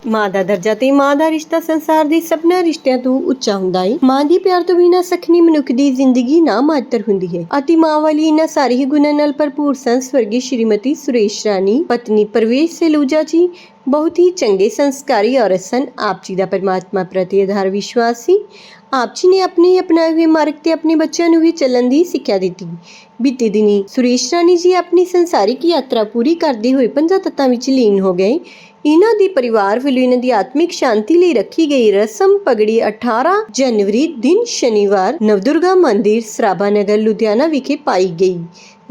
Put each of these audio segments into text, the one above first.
मां दा दर्जा ते मां दा रिश्ता संसार दे सबना रिश्तिਆਂ ਤੋਂ ਉੱਚਾ ਹੁੰਦਾ ਹੈ। ਮਾਂ ਦੀ ਪਿਆਰ ਤੋਂ ਬਿਨਾਂ ਸਖਣੀ ਮਨੁੱਖ ਦੀ ਜ਼ਿੰਦਗੀ ਨਾ ਮਾਤਰ ਹੁੰਦੀ ਹੈ। ਅਤੇ ਮਾਂ ਵਾਲੀ ਇਹਨਾਂ ਸਾਰੇ ਹੀ ਗੁਣਾਂ ਨਾਲ ਭਰਪੂਰ ਸਨ ਸਵਰਗੀ ਸ਼੍ਰੀਮਤੀ ਸੁਰੇਸ਼ ਰਾਣੀ ਪਤਨੀ ਪ੍ਰਵੇਸ਼ ਸਲੂਜਾ ਜੀ बहुत ही चंगे संस्कारी औरत सन। आप जी का परमात्मा प्रति आधार विश्वास सी। आप जी ने अपने अपनाए हुए मार्ग ते अपने बच्चों नूं भी चलन की सिक्ख्या दी। बीते दिनी सुरेश राणी जी अपनी संसारिक यात्रा पूरी करते हुए 5 तत्तां विच लीन हो गए। इन्हां दे परिवार वल्लों इन्हां दी आत्मिक शांति लई रखी गई रस्म पगड़ी 18 जनवरी दिन शनिवार नवदुर्गा मंदिर सराभा नगर लुधियाना विखे पाई गई,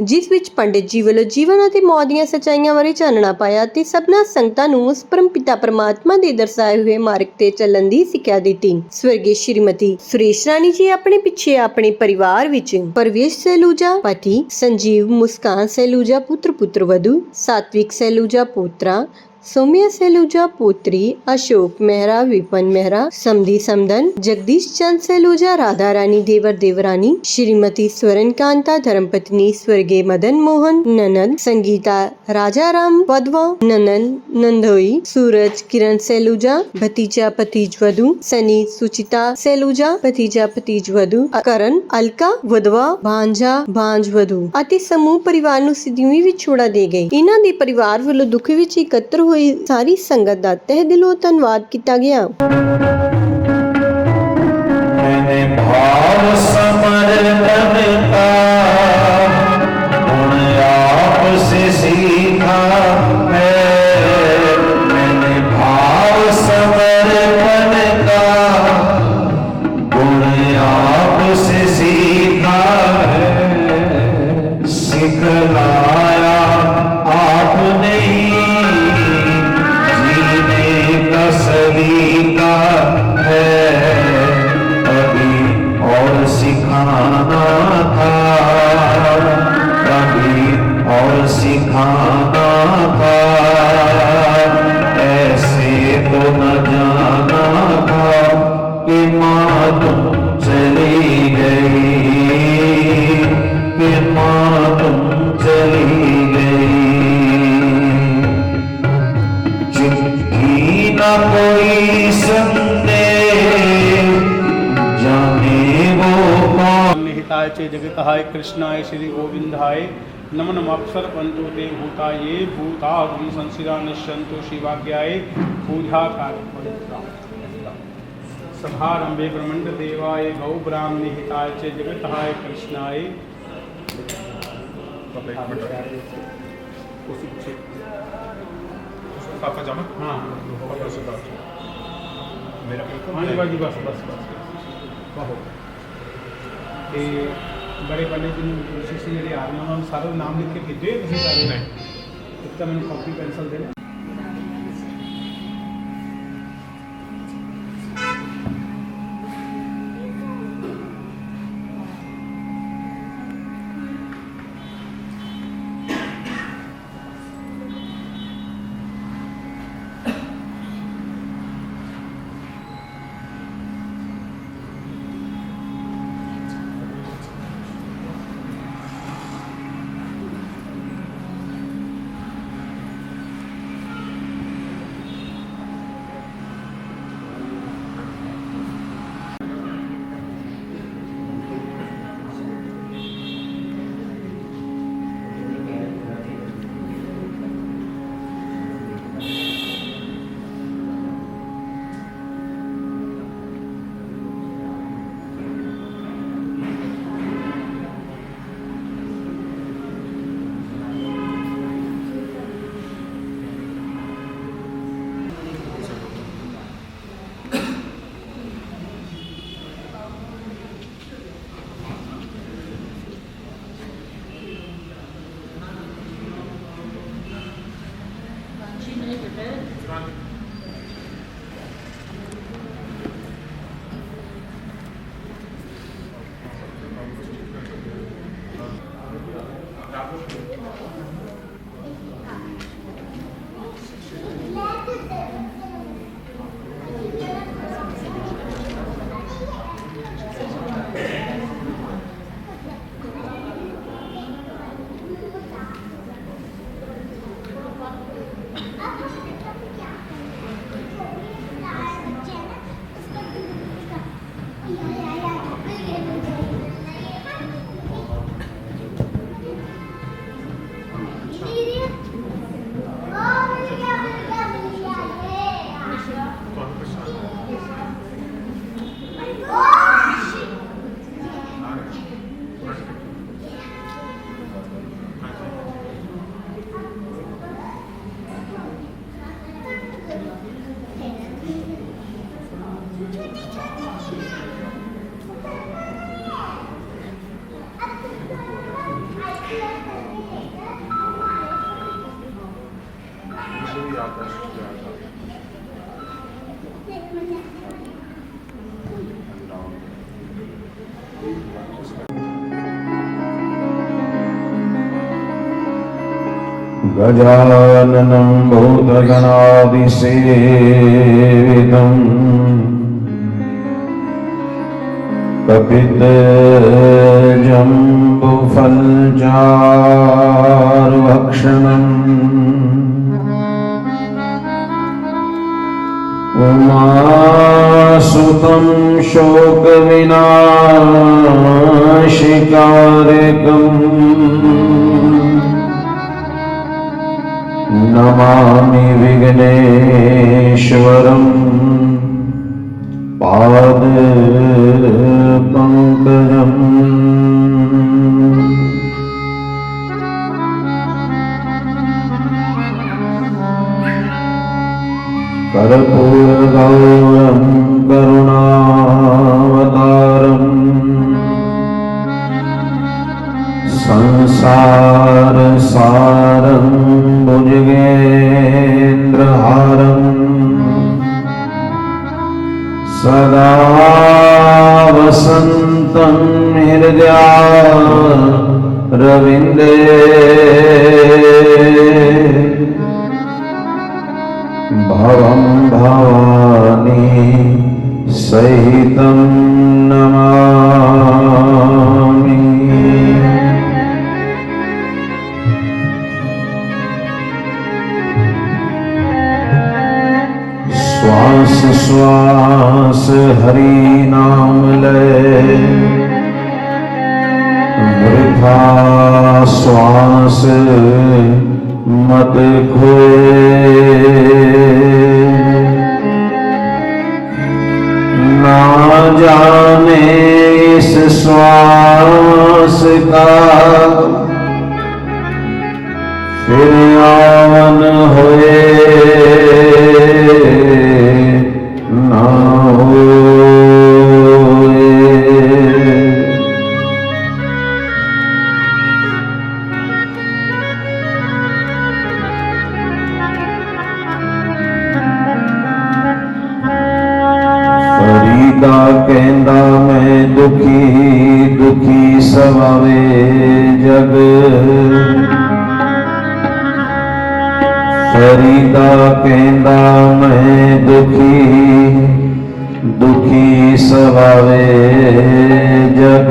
जिस विच पंडित जी वल्लों जीवन ਅਤੇ मौत ਦੀਆਂ सच्चाइयां बारे ਚਾਨਣਾ ਪਾਇਆ ਤੇ ਸਭਨਾ ਸੰਗਤਾਂ ਨੂੰ ਉਸ ਪਰਮ ਪਿਤਾ ਪਰਮਾਤਮਾ ਦੇ ਦਰਸਾਏ ਹੋਏ ਮਾਰਗ ਤੇ ਚੱਲਣ ਦੀ ਸਿੱਖਿਆ ਦਿੱਤੀ। ਸਵਰਗੀ ਸ਼੍ਰੀਮਤੀ ਸੁਰੇਸ਼ ਰਾਣੀ ਜੀ ਆਪਣੇ ਪਿੱਛੇ ਆਪਣੇ ਪਰਿਵਾਰ ਵਿੱਚ ਪ੍ਰਵੇਸ਼ ਸੈਲੂਜਾ ਪਤੀ, ਸੰਜੀਵ ਮੁਸਕਾਨ ਸੈਲੂਜਾ ਪੁੱਤਰ ਪੁੱਤਰ ਵਧੂ, ਸਾਤविक सैलूजा पोत्रा, सौम्या सैलूजा पोत्री, अशोक मेहरा, विपन मेहरा, समधी समदन, जगदीश चंद सैलूजा, राधा रानी देवर देवरानी, श्रीमती स्वर्ण कांता धर्मपत्नी स्वर्गीय मदन मोहन, ननद संगीता राजा राम वधवा, ननद नंदोई, सूरज किरण सैलूजा भतीजा भतीज वधु, सनी सुचिता सैलूजा भतीजा भतीज वधु, करण अलका वधवा भांजा भांज वधु ਅਤੇ ਸਮੂਹ ਪਰਿਵਾਰ ਨੂੰ ਸਿੱਧੀਵੀਂ ਵਿਛੋੜਾ ਦੇ ਗਏ। ਇਹਨਾਂ ਦੇ ਪਰਿਵਾਰ ਵੱਲੋਂ ਦੁੱਖ ਵਿੱਚ ਇਕੱਤਰ ਹੋਈ ਸਾਰੀ ਸੰਗਤ ਦਾ ਤਹਿ ਦਿਲੋਂ ਧੰਨਵਾਦ ਕੀਤਾ ਗਿਆ। मैंने भाव समर्पण का गुण आप से सीखा है। मैंने भाव समर्पण का गुण आप से सीखा है। सिखलाया आपने जीने का सलीका है। कभी और सिखाना था, कभी और सिखाना था। ऐसे तो न जाना था कि माँ तुम चली गई, कि माँ तुम चली गई। चिट्ठी न कोई संदेश जाने वो कौन। निहिताय चे जगतहाय कृष्णाय श्री गोविंदाय नमन अक्षर पंतो ते भूताये भूतागम संसिदा निश्चंतो शिवाज्ञाय पूजा सभारंभे ब्रह्मंड देवाय गौ ब्राह्म निहिताय चे जगतहाय कृष्णाय। हाँ मेरा जी बस बस बस बहुत ਤੇ ਬੜੇ ਪੰਡਿਤ ਜੀ ਨੂੰ ਵਿਸ਼ੇਸ਼ ਜਿਹੜੇ ਆ ਰਹੇ ਉਹਨਾਂ ਨੂੰ ਸਾਰਾ ਨਾਮ ਲਿਖ ਕੇ ਭੇਜੇ ਤੁਸੀਂ ਸਾਰੇ ਇੱਕ ਤਾਂ ਮੈਨੂੰ ਕਾਪੀ ਪੈਨਸਲ ਦੇ गजाननं भूतगणादिसेवितं कपितजम्बुफलचारुभक्षणम् उमासुतं शोकविनाशिकारकम् नमामि विघ्नेश्वरं पादपङ्कजम् कर्पूरगौरं करुणावतारम् संसारसारं भुजगेन्द्रहारम् सदा वसन्तं हृदयारविन्दे भवं भवानी सहितं नमामि। श्वास श्वास हरि नाम ले वृथा श्वास मत खोए ना जाने इस श्वास का फिर आवन होए ना होए। फरीदा कहंदा मैं दुखी दुखी सवावे जग फरीदा कहंदा मैं दुखी दुखी सवावे जग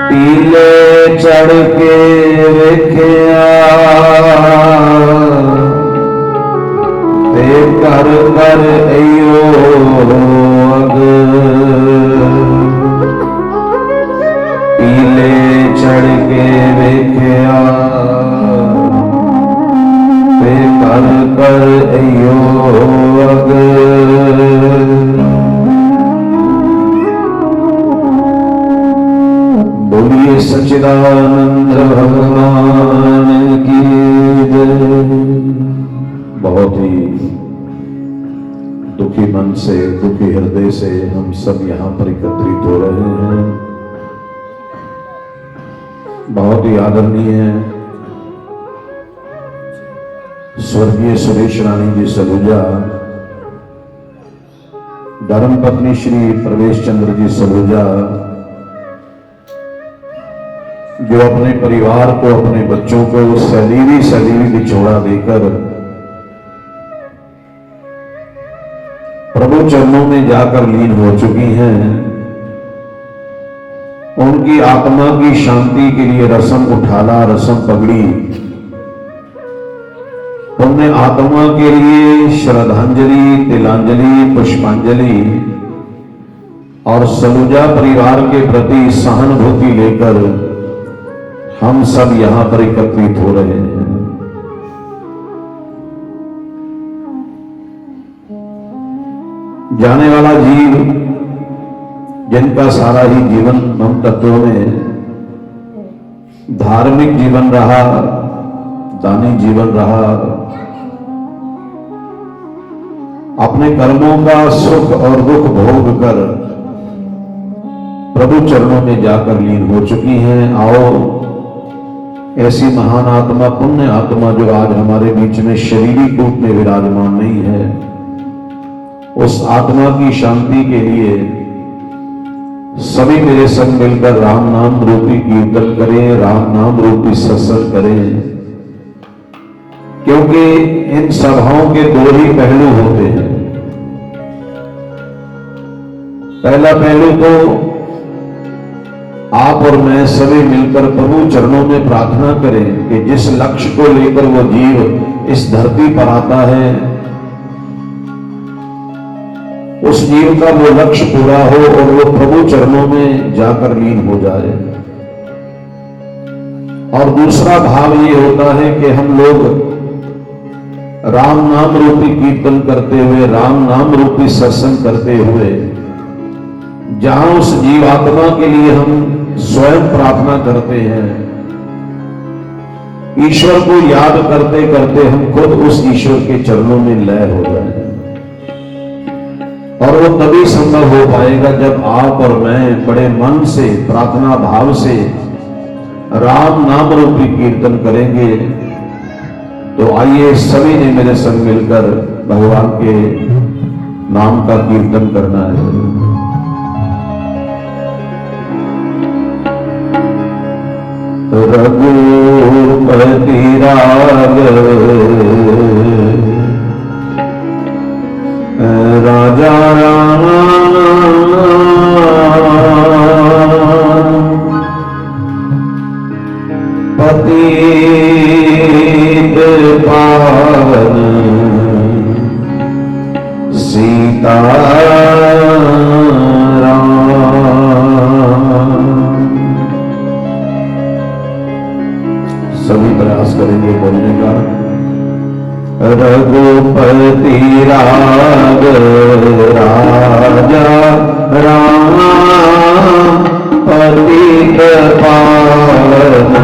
टीले चढ़ के वेख्या ते कर कर अयो अग टीले चढ़ के वेख्या ते कर कर अयो अग बोलिए सच्चिदानंद भगवान की जय। बहुत ही दुखी मन से दुखी हृदय से हम सब यहाँ पर एकत्रित हो रहे हैं। बहुत ही आदरणीय स्वर्गीय सुरेश रानी जी सलूजा, धर्मपत्नी श्री प्रवेश चंद्र जी सलूजा, जो अपने परिवार को अपने बच्चों को सलीवी बिछोड़ा देकर प्रभु चरणों में जाकर लीन हो चुकी हैं। उनकी आत्मा की शांति के लिए रसम उठाला रसम पगड़ी, उनने आत्मा के लिए श्रद्धांजलि तिलांजलि पुष्पांजलि और सलूजा परिवार के प्रति सहानुभूति लेकर हम सब यहां पर एकत्रित हो रहे हैं। जाने वाला जीव जिनका सारा ही जीवन हम तत्वों में धार्मिक जीवन रहा, दानी जीवन रहा, अपने कर्मों का सुख और दुख भोग कर प्रभु चरणों में जाकर लीन हो चुकी हैं। आओ ऐसी महान आत्मा, पुण्य आत्मा जो आज हमारे बीच में शारीरिक रूप में विराजमान नहीं है, उस आत्मा की शांति के लिए सभी मेरे संग मिलकर राम नाम रूपी कीर्तन करें, राम नाम रूपी सत्संग करें। क्योंकि इन सभाओं के दो ही पहलू होते हैं। पहला पहलू तो आप और मैं सभी मिलकर प्रभु चरणों में प्रार्थना करें कि जिस लक्ष्य को लेकर वो जीव इस धरती पर आता है, उस जीव का वो लक्ष्य पूरा हो और वो प्रभु चरणों में जाकर लीन हो जाए। और दूसरा भाव ये होता है कि हम लोग राम नाम रूपी कीर्तन करते हुए, राम नाम रूपी सत्संग करते हुए, जहां उस जीवात्मा के लिए हम स्वयं प्रार्थना करते हैं, ईश्वर को याद करते करते हम खुद उस ईश्वर के चरणों में लय हो जाए। और वो तभी संभव हो पाएगा जब आप और मैं बड़े मन से, प्रार्थना भाव से राम नाम रूपी कीर्तन करेंगे। तो आइए सभी ने मेरे संग मिलकर भगवान के नाम का कीर्तन करना है। रघुपति राग राजा राम, पतित पावन सीताराम। सभी प्रयास करेंगे बोलने का। रघुपति राग राजा राम, पतित पावन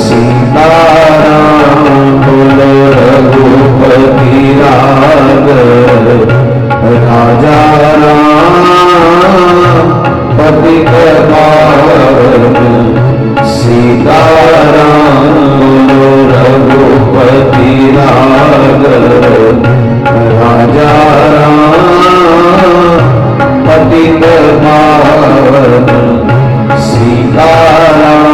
सीताराम। बोलो रघुपति राग राजा राम, पतित पावन सीताराम। रघुपति राग राजा राम, पतित पावन सीताराम।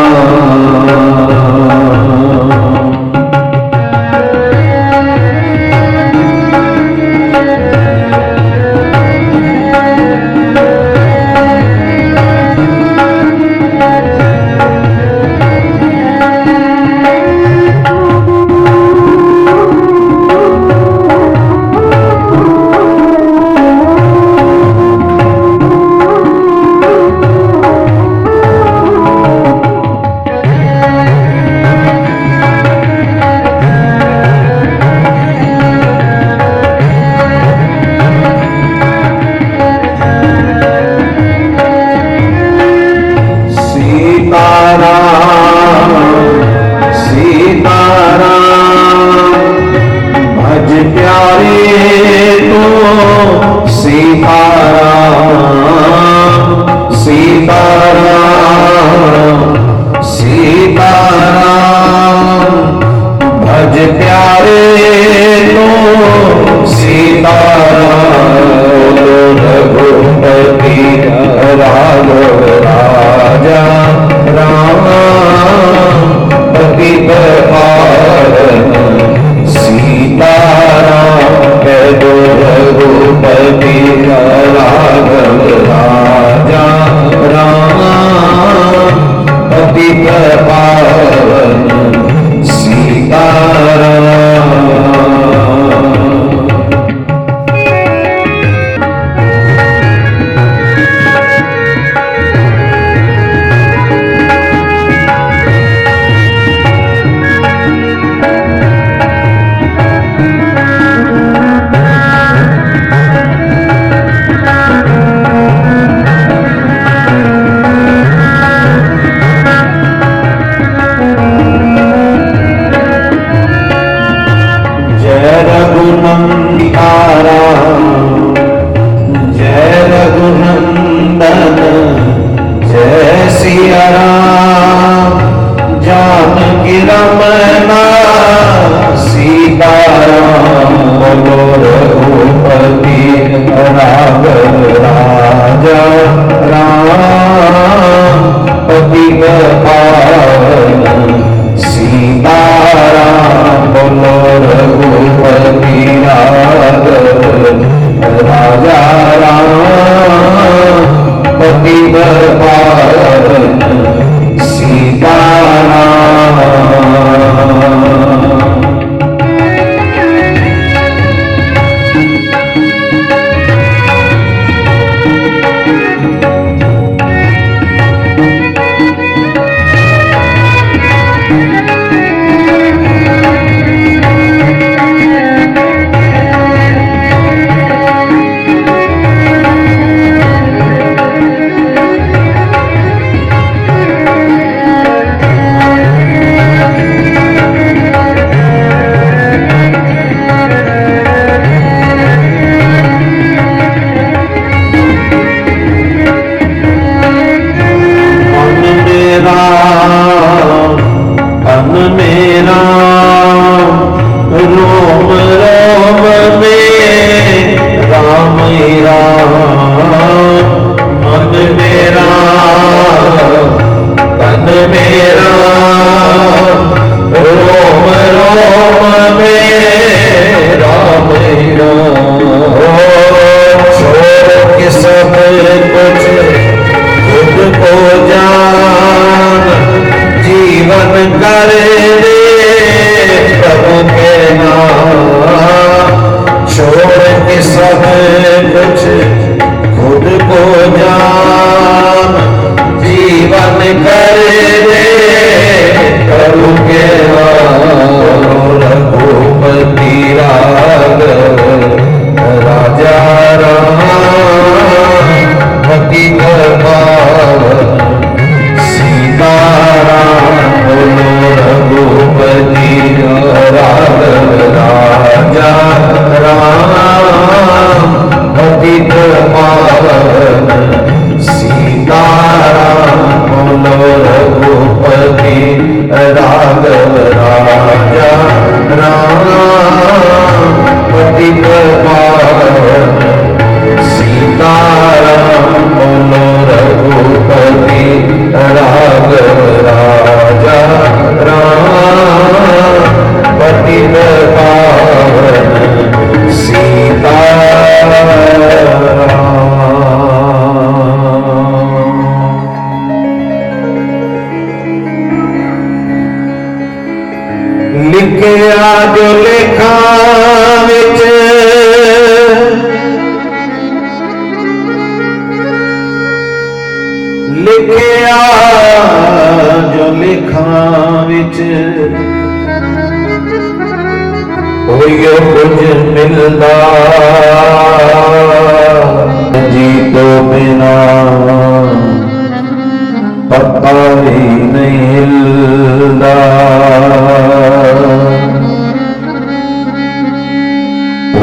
जय सिया राम, जानकी रमना सीताराम बोलो रघुपति राघव राजा राम पतित पावन सीताराम बोलो रघुपति राघव राजा राम पतित पावन सीताराम। लिखिया जो लेखा विच लिखिया जो लेखा विच कोई कुछ मिलदा जी तो बिना पता ही नहीं हिलदा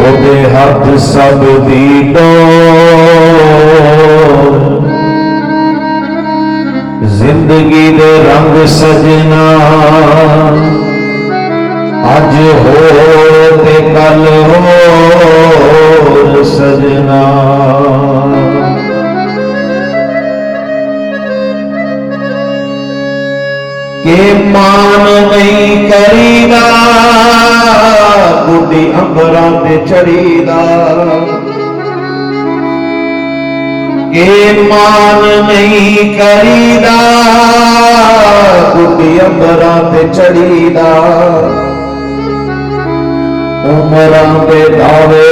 ओदे हाथ सब दी डोर जिंदगी दे रंग सजना अज हो ते कल हो सजना के मान नहीं करीदा बुढ़ी अंबरां ते चढ़ीदा के मान नहीं करीदा बुढ़ी अंबरां ते चढ़ीदा उमरां दे दावे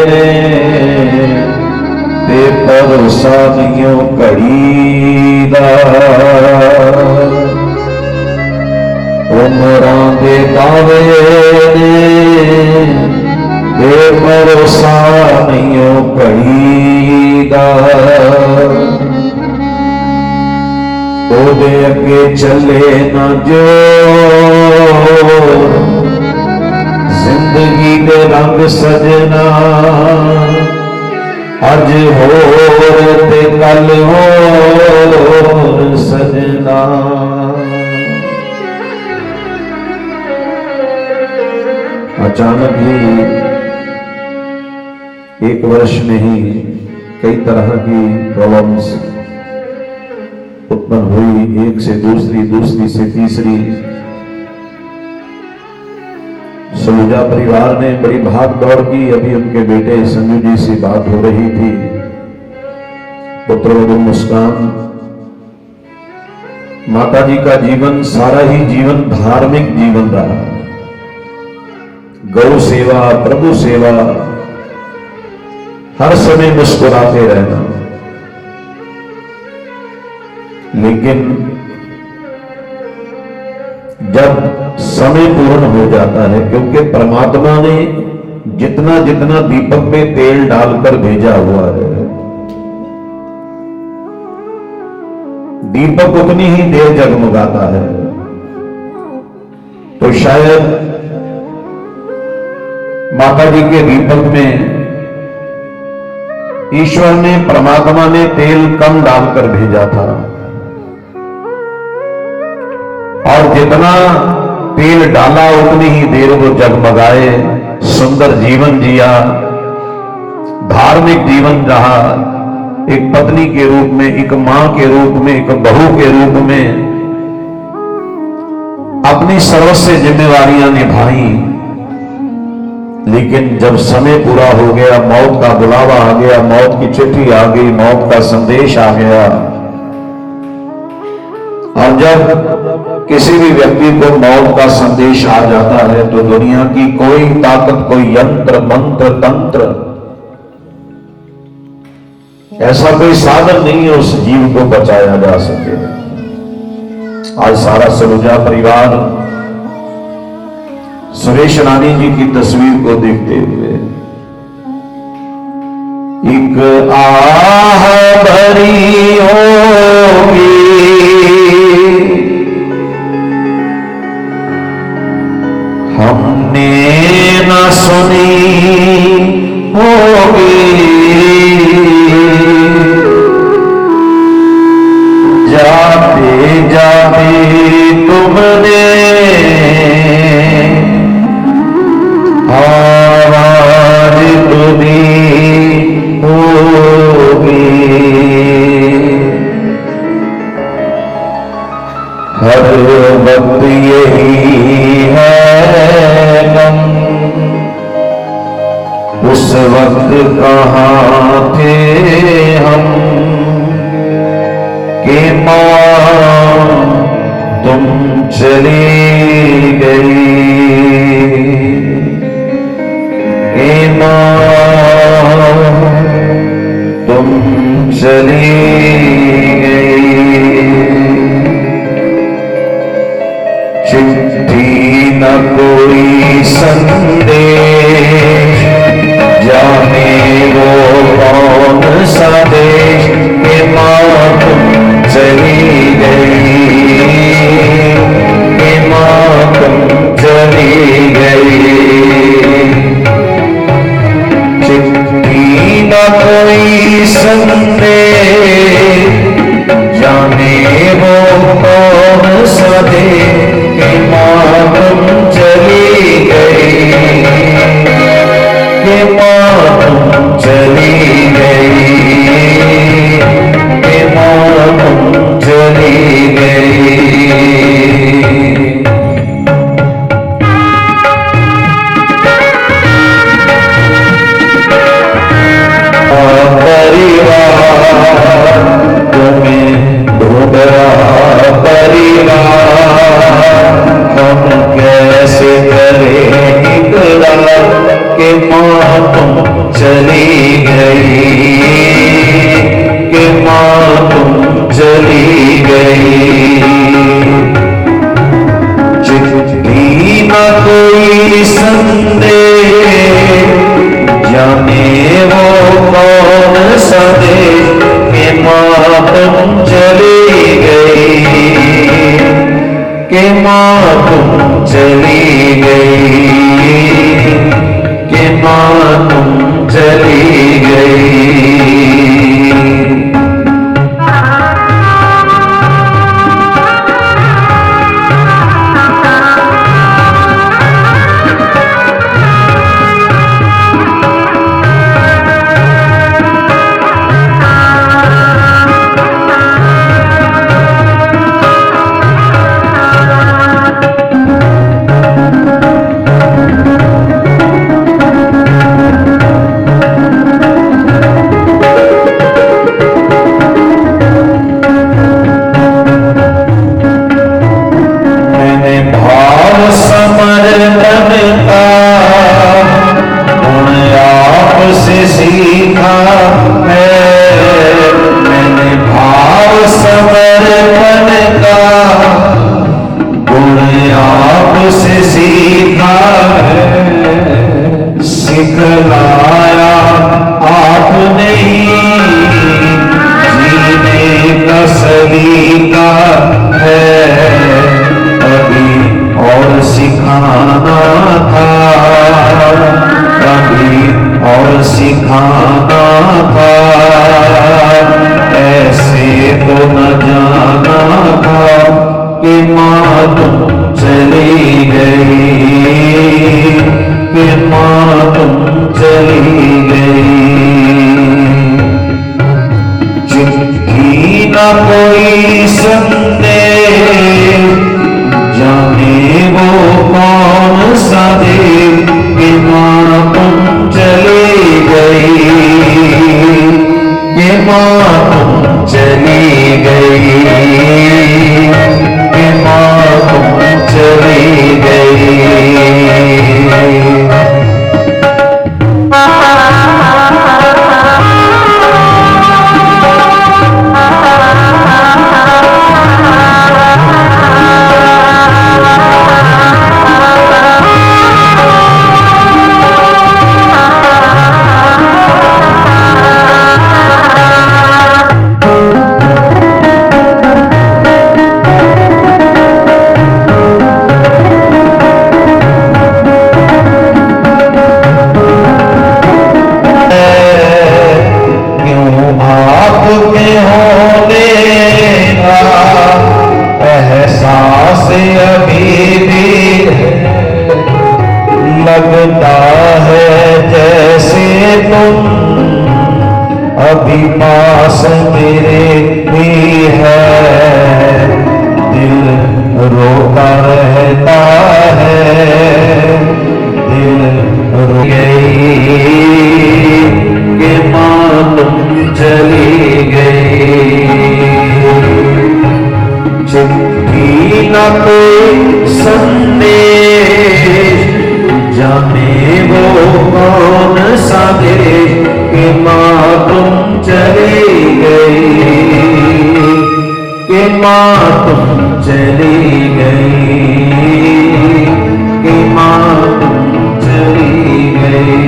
ने ते भरोसा नहीं करीदा उमरां दे दावे ने भरोसा नहीं करीदा ओदे अगे चले न जो जिंदगी दे रंग सजना अज होर ते कल होर सजना अचानक ही एक वर्ष में ही कई तरह की प्रॉब्लम्स उत्पन्न हुई, एक से दूसरी, दूसरी से तीसरी। सलूजा परिवार ने बड़ी भाग दौड़ की। अभी उनके बेटे संजू जी से बात हो रही थी, पुत्रवधू मुस्कान। माता जी का जीवन, सारा ही जीवन धार्मिक जीवन रहा। गौ सेवा, प्रभु सेवा, हर समय मुस्कुराते रहना। लेकिन जब समय पूर्ण हो जाता है, क्योंकि परमात्मा ने जितना जितना दीपक में तेल डालकर भेजा हुआ है, दीपक उतनी ही देर जगमगाता है। तो शायद माता जी के दीपक में ईश्वर ने, परमात्मा ने तेल कम डालकर भेजा था, और जितना तेल डाला उतनी ही देर वो जगमगाए, सुंदर जीवन जिया, धार्मिक जीवन रहा, एक पत्नी के रूप में, एक मां के रूप में, एक बहू के रूप में अपनी सर्वस्व जिम्मेवारियां निभाई। लेकिन जब समय पूरा हो गया, मौत का बुलावा आ गया, मौत की चिट्ठी आ गई, मौत का संदेश आ गया। और जब किसी भी व्यक्ति को मौत का संदेश आ जाता है तो दुनिया की कोई ताकत, कोई यंत्र मंत्र तंत्र, ऐसा कोई साधन नहीं है उस जीव को बचाया जा सके। आज सारा सलूजा परिवार सुरेश रानी जी की तस्वीर को देखते हुए एक आह भरी होगी, हमने न सुनी होगी, जाते जाते तुमने आवाज तो दी होगी। हर वक्त यही है गम, उस वक्त कहाँ थे हम, कि मां तुम चली गई, कि मां तुम चली गई। चिट्ठी न कोई संदेश, जाने वो कौन सा देश, कि मां तुम चली गई, कि मां तुम चली गई। चिट्ठी न कोई संदेश, जाने वो कौन सा देश, कि मां तुम चली गई, कि मां तुम चली गई, कि मां तुम चली गई। का गुण आपसे सीखा है, मैंने भाव समर्पण का गुण आपसे सीखा है। सिखलाया आपने जीने का सलीका है, कभी और सिखाना था, कभी और सिखाना था, ऐसे तो न जाना था कि माँ तुम चली गई, कि माँ तुम चली गई। चिट्ठी न कोई संदेश, जाने वो कौन सा दे कि माँ तुम चली गई, कि माँ तुम चली गई, कि माँ तुम चली गई। आपके होने का एहसास अभी भी लगता है, जैसे तुम अभी पास मेरे भी है। दिल रोता रहता है, दिल रो गई कि माँ तुम चली गई। चिट्ठी न कोई संदेश, जाने वो कौन सा देश कि माँ तुम चली गई, कि माँ तुम चली गई, कि माँ तुम चली गई।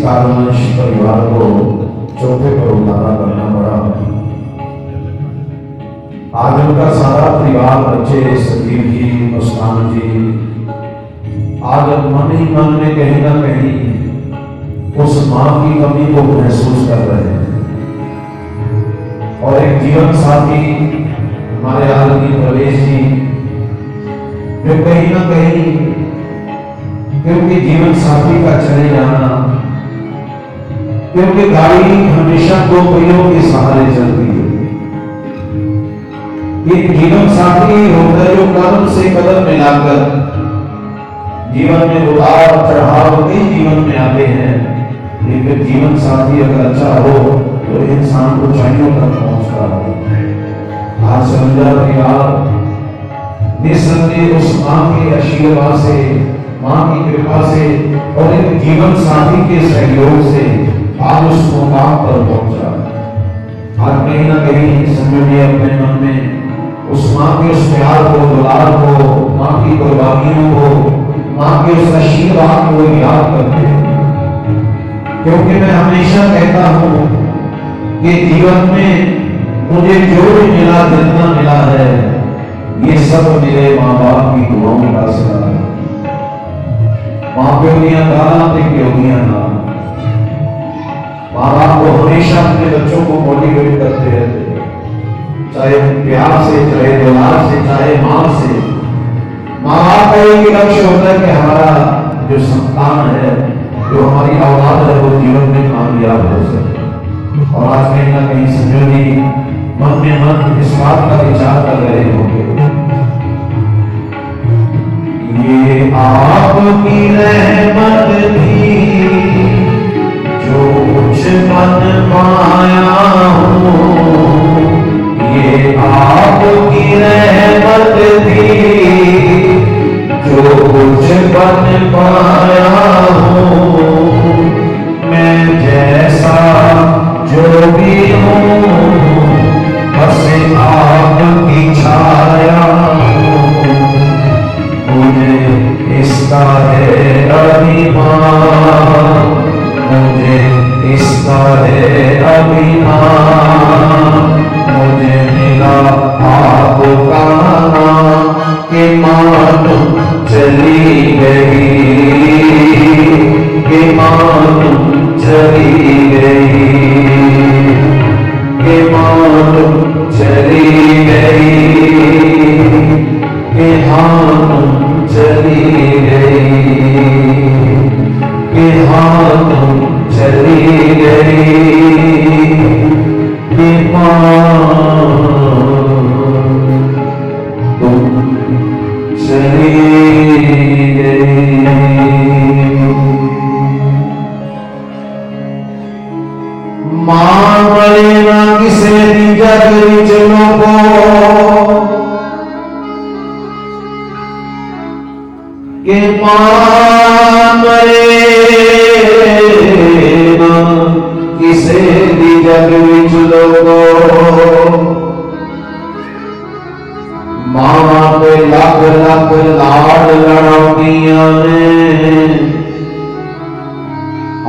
कारणवश परिवार को चौथे पर उतारा करना पड़ा। आज उनका सारा परिवार, बच्चे संजीव जी, मुस्कान जी, आज मन ही मन में कहीं ना कहीं उस मां की कमी को महसूस कर रहे हैं। और एक जीवन साथी हमारे आदरणीय प्रवेश जी, जो कहीं ना कहीं, क्योंकि जीवन साथी का चले जाना, क्योंकि गाड़ी हमेशा दो पहियों के सहारे चलती है। ये जीवन साथी होता है जो कदम से कदम मिलाकर जीवन में उतार चढ़ाव कई जीवन में आते हैं, लेकिन जीवन साथी अगर अच्छा हो तो इंसान ऊंचाइयों तक पहुंचता है। आज समझा परिवार निसंदेह उस मां के आशीर्वाद से, मां की कृपा से और एक जीवन साथी के सहयोग से आज उस मुकाम पर पहुंचा। आज कहीं ना कहीं समझिए अपने मन में उस मां के उस प्यार को, दुलार को, मां की कुर्बानियों को, मां के उस आशीर्वाद को याद करते हैं। क्योंकि मैं हमेशा कहता हूं कि जीवन में मुझे जो भी मिला, जितना मिला है, ये सब मेरे माँ बाप की दुआओं का सिला है। माँ प्यो दियां गालां ते प्यो दियां नाम। माँ बाप को हमेशा अपने बच्चों को मोटिवेट करते रहते, चाहे प्यार से, चाहे दुलार से, चाहे माँ से। माँ बाप का एक लक्ष्य होता है कि हमारा जो संतान है, जो हमारी औलाद है, वो जीवन में कामयाब हो सके। और आज कहीं ना कहीं संजोगी मन में मन इस बात का विचार कर रहे होंगे, ये आप आपकी रहमत थी जो कुछ बन पाया हूँ, ये आपकी रहमत थी जो कुछ बन पाया हूँ। मैं जैसा जो भी हूँ बस आपकी छाया हूँ, मुझे इसका है अभिमान, मुझे इसका है अभिमान। मुझे मिला आपका नाम कि मालूम चली गई, कि मालूम चली गई, कि मालूम चली गई, कि मालूम चली गई, कि मालूम चली गई, कि मालूम चली गई। मां मरे ना किसे दी जग विच लोगो, के मां मरे ना किसे दी जग विच लोगो। मां पे लख लख लाड लड़ाउंदियां ने,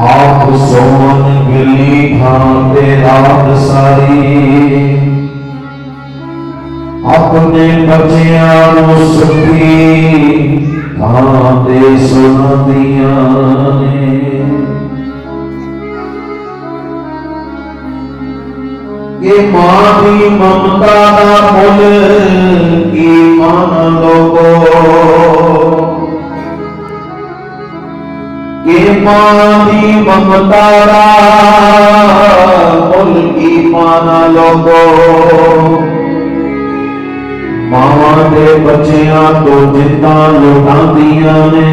आप सोन गिली खाते रात सारी, अपने बच्चियां नूं सुखी खाते सुनादियां ने। ये मां की ममता दा मुल की मान लोगो, ये मां की ममता दा मुल की मान लोगो। मावां दे बच्चियां तो जिंदा लुटांदियां ने,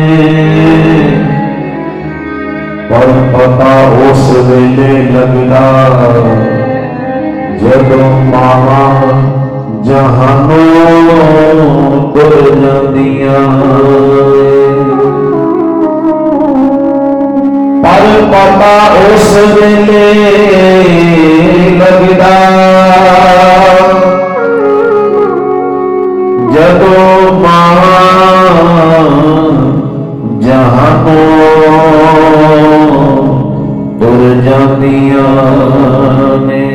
पर पता उस वेले लगदा जदों मावां जहानों तुर जांदियां। पर पता उस वेले लगदा जदों मां जहानों तुर जांदियां ने।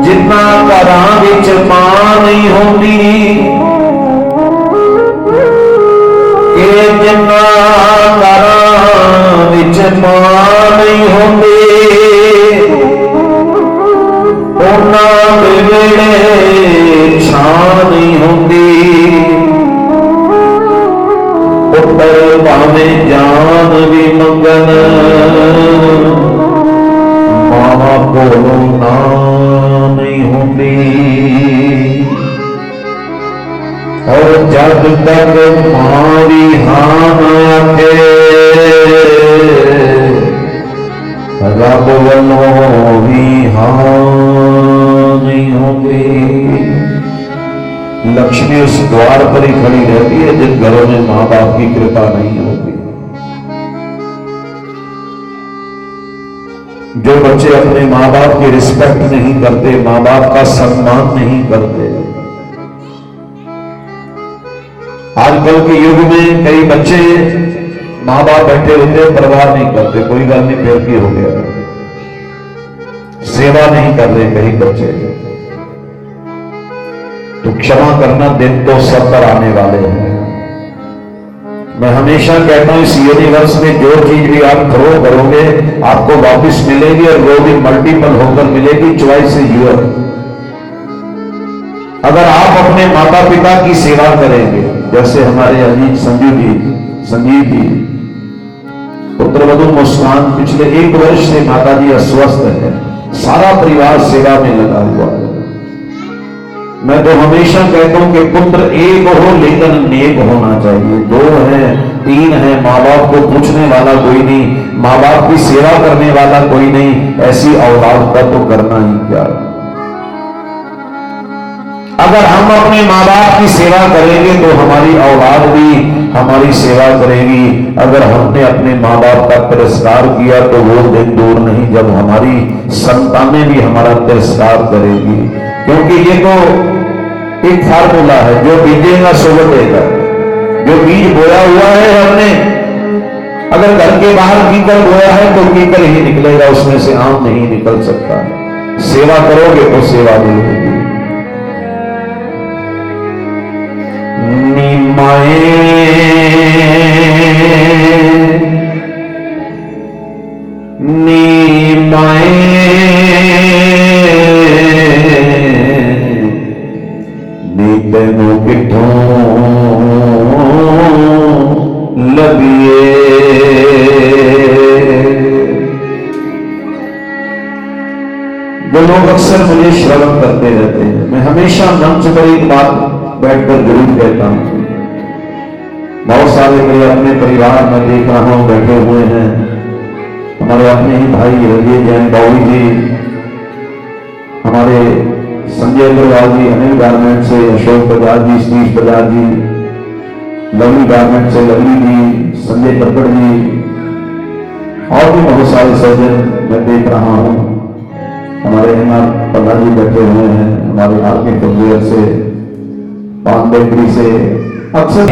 जिन्ना घरां विच मां नहीं होंदी, कि जिन्ना घरां विच मां नहीं होंदी, उन्हां दे वेले छां नहीं होंदी। पुत्तर भावें जान भी मंगन, मां कोलों ना नहीं होंदी। और जब तक मां भी हां ना आखे, रब वालों भी हां नहीं होंदी। लक्ष्मी उस द्वार पर ही खड़ी रहती है जिन घरों में मां बाप की कृपा नहीं होती। जो बच्चे अपने मां बाप की रिस्पेक्ट नहीं करते, मां बाप का सम्मान नहीं करते। आजकल के युग में कई बच्चे मां बाप बैठे होते हैं, परवाह नहीं करते, कोई गल नहीं, फिर की हो गया, सेवा नहीं कर रहे कई बच्चे। तो क्षमा करना, दिन तो सब पर आने वाले हैं। मैं हमेशा कहता हूं इस यूनिवर्स में जो चीज भी आप थ्रो करोगे आपको वापस मिलेगी, और वो भी मल्टीपल होकर मिलेगी। Choice is your. अगर आप अपने माता पिता की सेवा करेंगे, जैसे हमारे अजीत संजीव जी पुत्रवधु मुस्कान पिछले 1 वर्ष से माता जी अस्वस्थ है, सारा परिवार सेवा में लगा हुआ है। मैं तो हमेशा कहता हूं कि पुत्र एक हो लेकिन नेक होना चाहिए। 2 है 3 है, माँ बाप को पूछने वाला कोई नहीं, माँ बाप की सेवा करने वाला कोई नहीं, ऐसी औलाद का तो करना ही क्या। अगर हम अपने माँ बाप की सेवा करेंगे तो हमारी औलाद भी हमारी सेवा करेगी। अगर हमने अपने माँ बाप का तिरस्कार किया तो वो दिन दूर नहीं जब हमारी संतानें भी हमारा तिरस्कार करेगी। क्योंकि ये तो एक फार्मूला है, जो बीजेगा सो बटेगा। जो बीज बोया हुआ है हमने, अगर घर के बाहर कीकर बोया है तो कीकर ही निकलेगा, उसमें से आम नहीं निकल सकता। सेवा करोगे तो सेवा मिलेगी। नीमाए नीमाए नीतनो किठों लगिए। वो लोग अक्सर मुझे श्रवण करते रहते हैं। मैं हमेशा मंच पर एक बात बैठकर जरूर कहता हूं। बहुत सारे मेरे अपने परिवार में देख रहा हूं बैठे हुए हैं, हमारे अपने ही भाई रंजीत जैन बाबू जी, हमारे संजय अग्रवाल जी अनिल गारमेंट से, अशोक बजाज जी, सतीश बजाज जी, लवली गारमेंट से लवली जी, संजय कक्कड़ जी, और भी बहुत सारे सज्जन मैं देख रहा हूं। हमारे हेमंत पन्ना जी बैठे हुए हैं, हमारे आगे फुटवेयर से, पान बेकरी से, अक्सर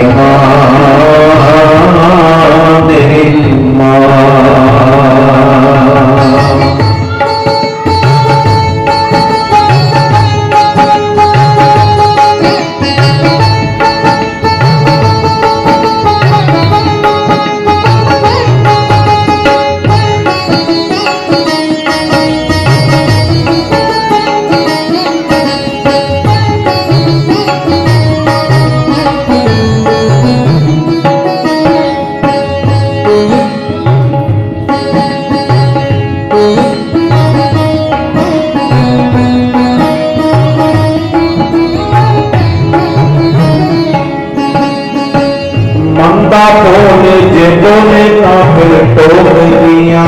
जेबों काफिर टोक दिया,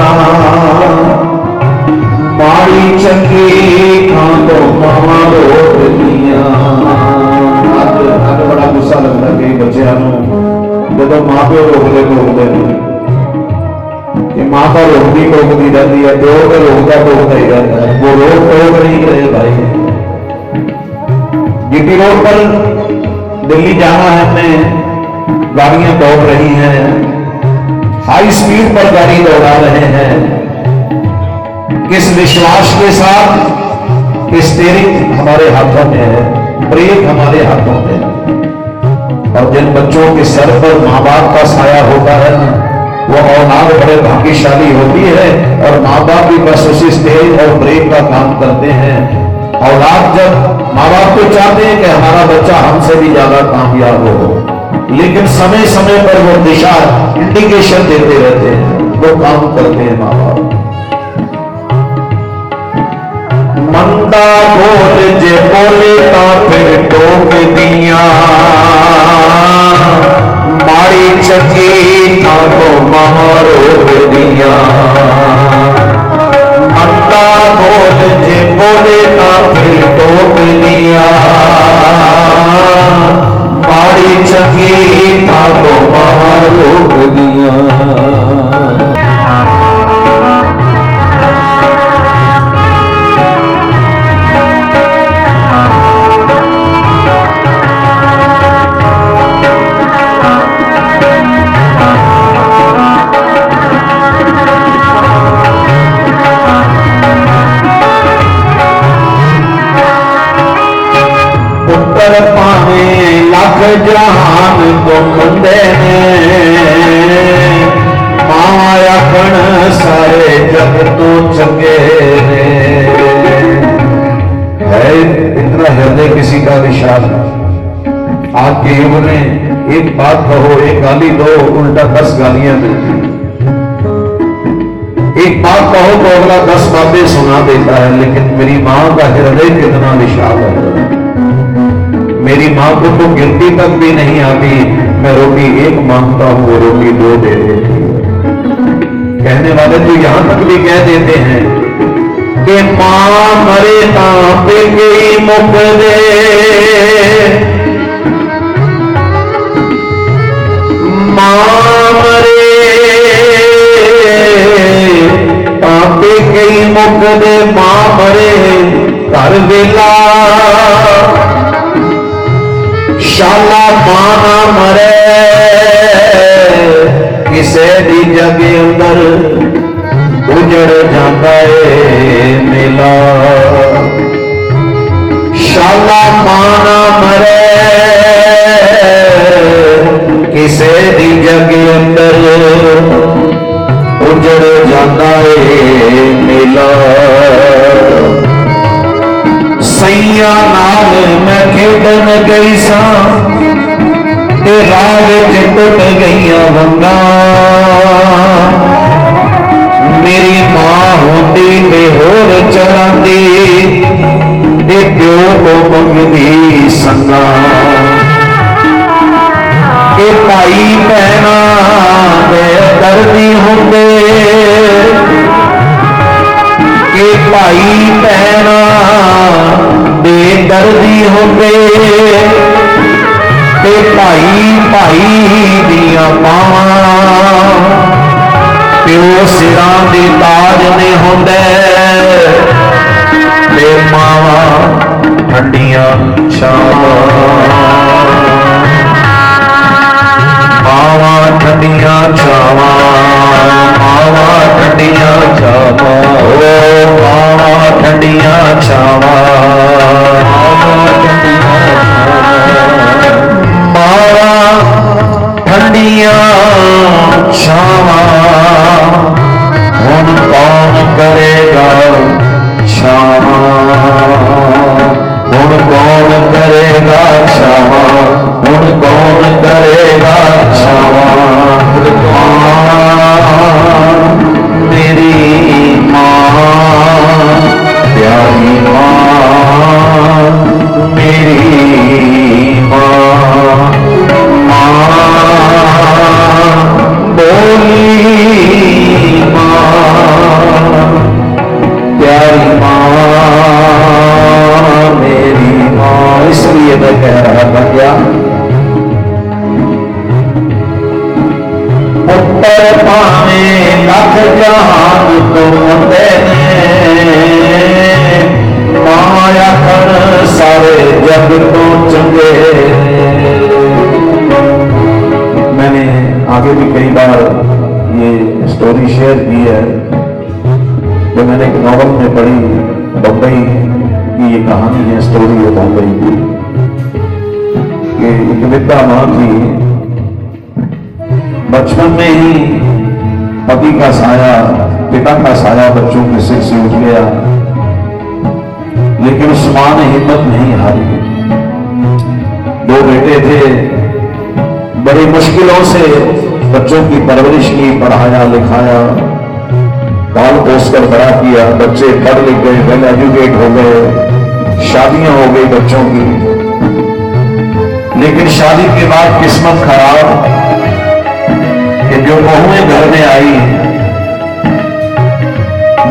माड़ी चंगी खांदो मामा रोक दिया। आज बड़ा गुस्सा लगता है बच्चों जो मां प्यो रोकते कि मां का रोकती टोकती रहती है, प्यो को रोकता टोकता ही रहता है। वो रोक टोक नहीं करे भाई। जीटी रोड पर दिल्ली जाना है, हमें गाड़ियां दौड़ रही हैं, हाई स्पीड पर गाड़ी दौड़ा रहे हैं। किस विश्वास के साथ? स्टीयरिंग हमारे हाथों में है, ब्रेक हमारे हाथों में है। और जिन बच्चों के सर पर माँ बाप का साया होता है ना, वो औलाद बड़े भाग्यशाली होती है। और माँ बाप भी बस उसी स्टीयरिंग और ब्रेक का काम करते हैं। औलाद जब माँ बाप तो चाहते हैं कि हमारा बच्चा हमसे भी ज्यादा कामयाब हो, लेकिन समय समय पर वो दिशा इंडिकेशन देते रहते हैं, वो काम करते हैं माँ बाप। मंदा बोल जे बोले तो फिर टोक दिया, माड़ी चंगी ना तो रोक दिया। मंदा बोल जे बोले तो फिर टोक दिया, माड़ी चंगी ना तो रोक दिया। पावे लख जहान को मंदे माया कण सारे जग तो चंगे है। इतना हृदय किसी का विशाल, आपके युग में एक बात कहो, एक गाली दो, उल्टा 10 गालियां मिलती। एक बात कहो तो अगला 10 बातें सुना देता है। लेकिन मेरी मां का हृदय कितना विशाल है। मेरी माँ को तो गिनती तक भी नहीं आती, मैं रोटी एक मांगता हूं वो रोटी दो दे देती है। कहने वाले तो यहां तक भी कह देते हैं कि मां मरे पे गई मुख दे, मां मरे पे गई मुख दे, मां मरे कर वेला, शाला मां ना मरे किसे दी जगे अंदर उजड़ जाता है मेला, शाला मां ना मरे किसे दी जगे अंदर उजड़ जाता है मेला। सैया नाल मैं खेडन गई सा ते राह विच टुट गईयां वंगा, मेरी मां होंदी ते होर चरांदी ते प्यो को मंगदी संगा, के भाई भैना दे दर्दी होंदे, के भाई भैना दे दर्दी होंदे, ते भाई भाई दिया पावां प्यो सिरां दे ताज ने होंदे, ते मावां ठंडियां छावां, मावां ठंडियां छावां, मावां ठंडियां छावां, ओ मावां ठंडियां छावां, मावां ठंडियां छावां, हुण कौन करेगा छावां, हुण कौन करेगा छावां, हुण कौन करेगा छावां, मेरी मां प्यारी मां, मेरी मां, बोली मां, प्यारी मां, मेरी मां। इसलिए मैं कह रहा था क्या पुत्र पावे लख जहान तो माया कर सारे जग तो चंगे। मैंने आगे भी कई बार ये स्टोरी शेयर की है, जो मैंने एक नॉवल में पढ़ी, बम्बई की ये कहानी है, स्टोरी है बम्बई की, कि एक विद्या मां थी, बचपन में ही पति का साया, पिता का साया बच्चों के सिर से उठ गया, लेकिन उस मां ने हिम्मत नहीं हारी। दो बेटे थे, बड़ी मुश्किलों से बच्चों की परवरिश की, पढ़ाया लिखाया, पाल पोस कर बड़ा किया, बच्चे पढ़ लिख गए, वेल एजुकेट हो गए, शादियां हो गई बच्चों की। लेकिन शादी के बाद किस्मत खराब कि जो बहुएं घर में आई,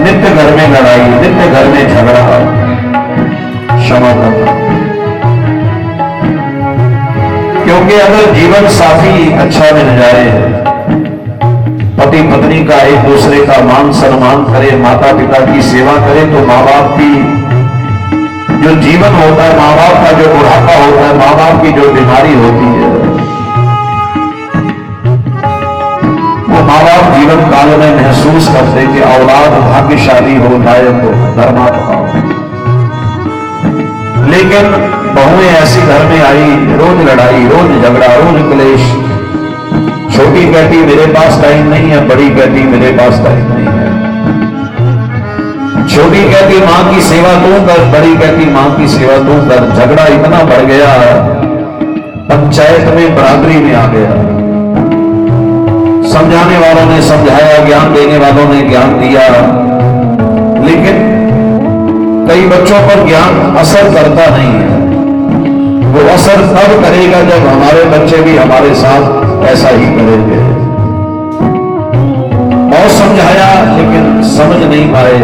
नित्य घर में लड़ाई, नित्य घर में झगड़ा, क्षमा करना। क्योंकि अगर जीवन साथी अच्छा मिल जाए, पति पत्नी का एक दूसरे का मान सम्मान करे, माता पिता की सेवा करे, तो माँ बाप की जो जीवन होता है, माँ बाप का जो बुढ़ापा होता है, माँ बाप की जो बीमारी होती है, वो माँ बाप जीवन काल में महसूस करते कि औलाद भाग्यशाली हो, लायक हो, धर्मात्मा हो। लेकिन बहुएं ऐसी घर में आई, रोज लड़ाई, रोज झगड़ा, रोज क्लेश। छोटी कहती मेरे पास टाइम नहीं है, बड़ी कहती मेरे पास टाइम नहीं है। छोटी कहती मां की सेवा तू कर, बड़ी कहती मां की सेवा तू कर। झगड़ा इतना बढ़ गया, पंचायत में बराबरी में आ गया। समझाने वालों ने समझाया, ज्ञान देने वालों ने ज्ञान दिया, लेकिन कई बच्चों पर ज्ञान असर करता नहीं है। वो असर तब करेगा जब हमारे बच्चे भी हमारे साथ ऐसा ही करेंगे। बहुत समझाया लेकिन समझ नहीं पाए।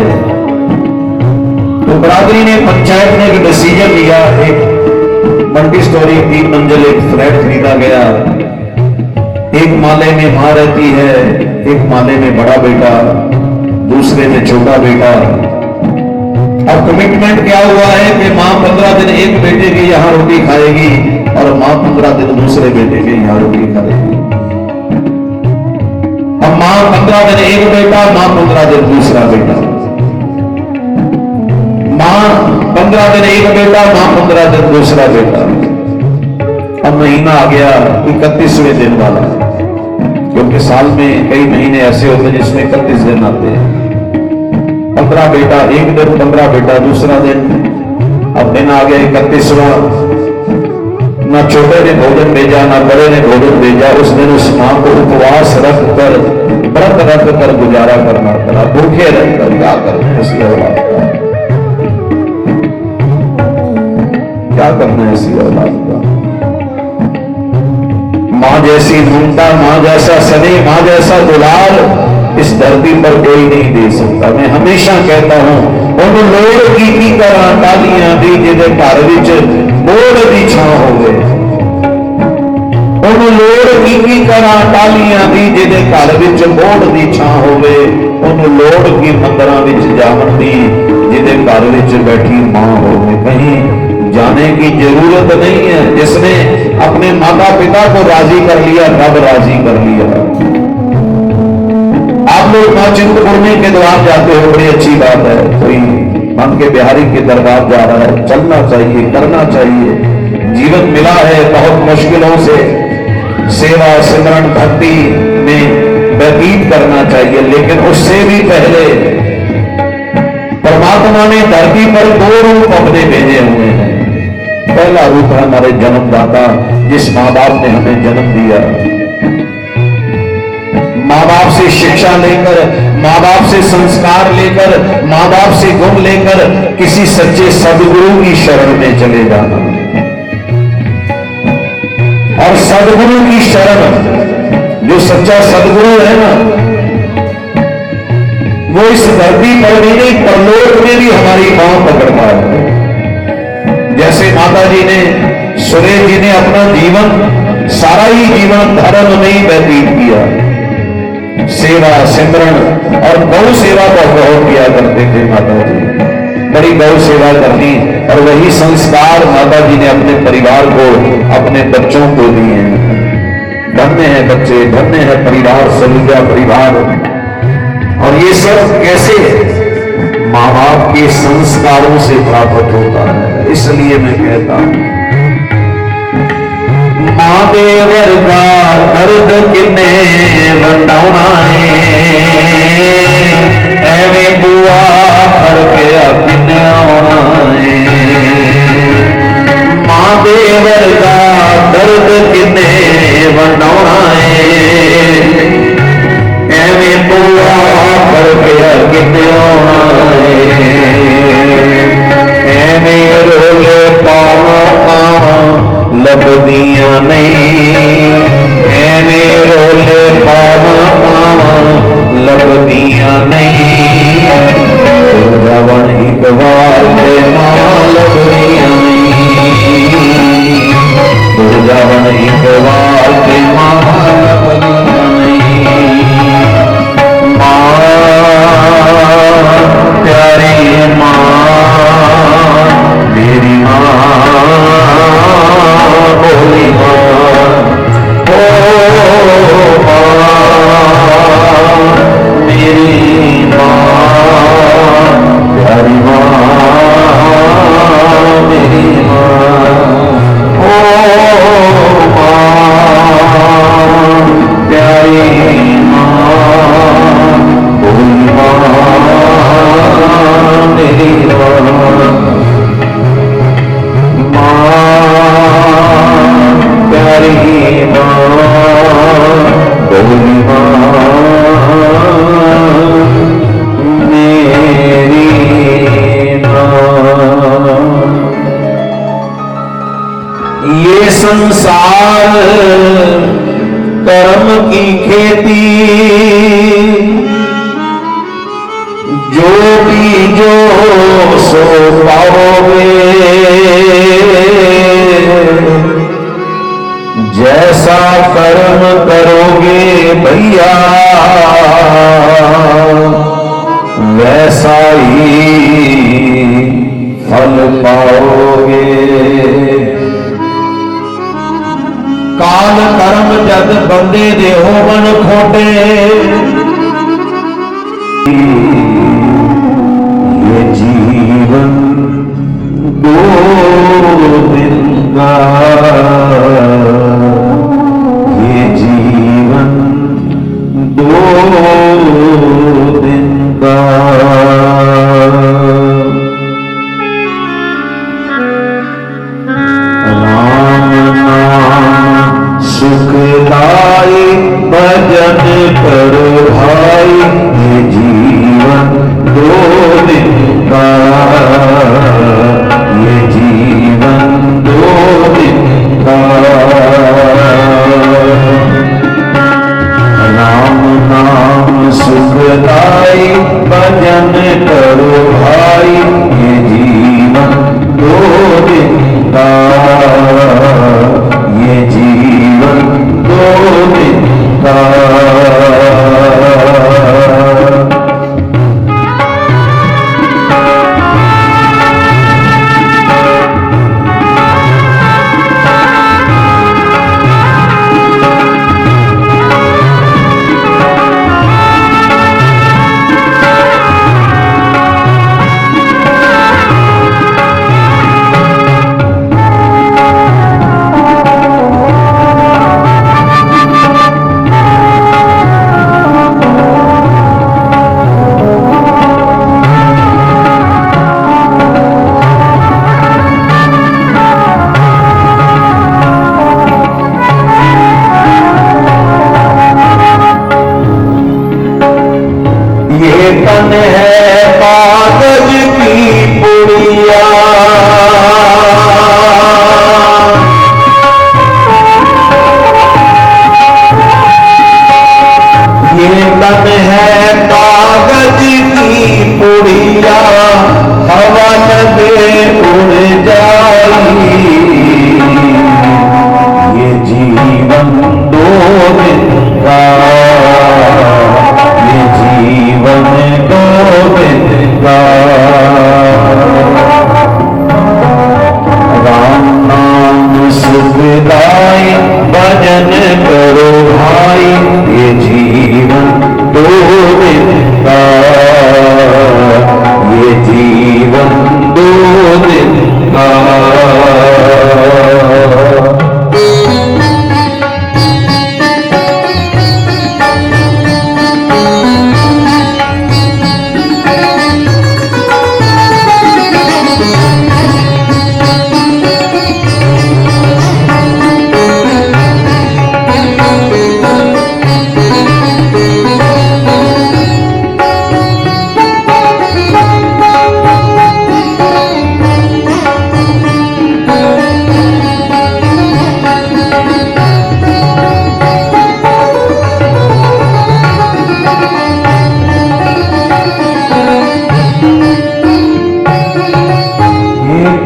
तो बरादरी ने, पंचायत ने एक डिसीजन लिया। एक मल्टी स्टोरी 3 मंजिल एक फ्लैट खरीदा गया। एक माले में मां रहती है, एक माले में बड़ा बेटा, दूसरे में छोटा बेटा। अब कमिटमेंट क्या हुआ है कि मां 15 दिन एक बेटे की यहां रोटी खाएगी और मां 15 दिन दूसरे बेटे के यहां रोटी खाएगी। अब मां 15 दिन एक बेटा, मां 15 दिन दूसरा बेटा। मां 15 दिन एक बेटा, मां 15 दिन दूसरा बेटा। अब महीना आ गया 31वें दिन वाला, क्योंकि साल में कई महीने ऐसे होते हैं जिसमें 31 दिन आते हैं। 15 बेटा एक दिन, 15 बेटा दूसरा दिन। अब दिन आ गया 31वां। ना छोटे ने भोजन भेजा, ना बड़े ने भोजन भेजा। उस दिन उस मां को उपवास रख कर, व्रत रख कर गुजारा करना पड़ा, भूखे रहकर। क्या करना है ऐसी औलाद का, क्या करना है ऐसी औलाद का। मां जैसी ममता, मां जैसा स्नेह, मां जैसा दुलार इस धरती पर कोई नहीं दे सकता। मैं हमेशा कहता हूं, उन लोग की तरह टालियां दी जिहदे घर विच बोड़ दी छां होवे। उन लोग की तरह टालियां दी जिहदे घर विच बोड़ दी छां होवे। उन लोग की मंदिरां विच जावन दी जिहदे घर विच बैठी मां होवे। कहीं जाने की जरूरत नहीं है। जिसने अपने माता पिता को राजी कर लिया, रब राजी कर लिया। आप लोग मां चिंतपूर्णी के द्वार जाते हो, बड़ी अच्छी बात है। कोई मन के बिहारी के दरबार जा रहा है, चलना चाहिए, करना चाहिए। जीवन मिला है बहुत मुश्किलों से, सेवा सिमरन भक्ति में व्यतीत करना चाहिए। लेकिन उससे भी पहले परमात्मा ने धरती पर 2 रूप अपने भेजे हुए हैं। पहला रूप है हमारे जन्मदाता, जिस माँ बाप ने हमें जन्म दिया। माँ बाप से शिक्षा लेकर, माँ बाप से संस्कार लेकर, माँ बाप से गुण लेकर किसी सच्चे सदगुरु की शरण में चले जाना। और सदगुरु की शरण, जो सच्चा सदगुरु है ना, वो इस धरती पर नहीं, परलोक में भी हमारी पांव पकड़ता है। जैसे माता जी ने, सुरेश जी ने अपना जीवन, सारा ही जीवन धर्म में ही व्यतीत किया। सेवा सिमरन और गौ सेवा का बहुत किया करते थे माता जी। बड़ी गौ सेवा करनी, और वही संस्कार माता जी ने अपने परिवार को, अपने बच्चों को दिए हैं। धन्य है बच्चे, धन्य है परिवार, सलूजा परिवार। और ये सब कैसे माँ बाप के संस्कारों से प्राप्त होता है। इसलिए मैं कहता हूं, मां दे वर्गा दर्द किन्ने वंडाउणा है, एवें बुआ फड़ के किन्ने आउणा है। मां दे वर्गा दर्द किन्ने वंडाउणा है, एवें बुआ फड़ के किन्ने आउणा है। एवें रोले पावा लभदियां नहीं, एवें रोले पावा लभदियां नहीं। रावण एक बार के मां लभदियां नहीं, रावण एक बार के मां लभदियां नहीं। मां प्यारी मां, मेरी मां बोली मां, ओ मां मेरी मां, प्यारी मां मेरी मां, ओ मां प्यारी मां, बोली मां मेरी मां। प्यारी मां, बोली मां मेरी मां। काल कर्म की खेती, जो बीजो सो पाओगे, जैसा कर्म करोगे भैया वैसा ही फल पाओगे। काल कर्म जद बंदे दे होवन खोटे, ये जीवन दो दिन का, ये जीवन दो दिन का। राम नाम सुखदाई भजन करो भाई, ये जीवन दो दिन का, ये जीवन दो दिन का। राम नाम सुखदाई भजन करो भाई, ये जीवन दो दिन का, ये जीवन दो दिन का। तन है कागज की पुड़िया, ये तन है कागज की पुड़िया, हवा लगे उड़ जाई, ये जीवन दो दिन का, ये जीवन दो दिन का। राम नाम सुखदाई भजन करो भाई, ये जीवन दो दिन का, ये जीवन दो दिन का।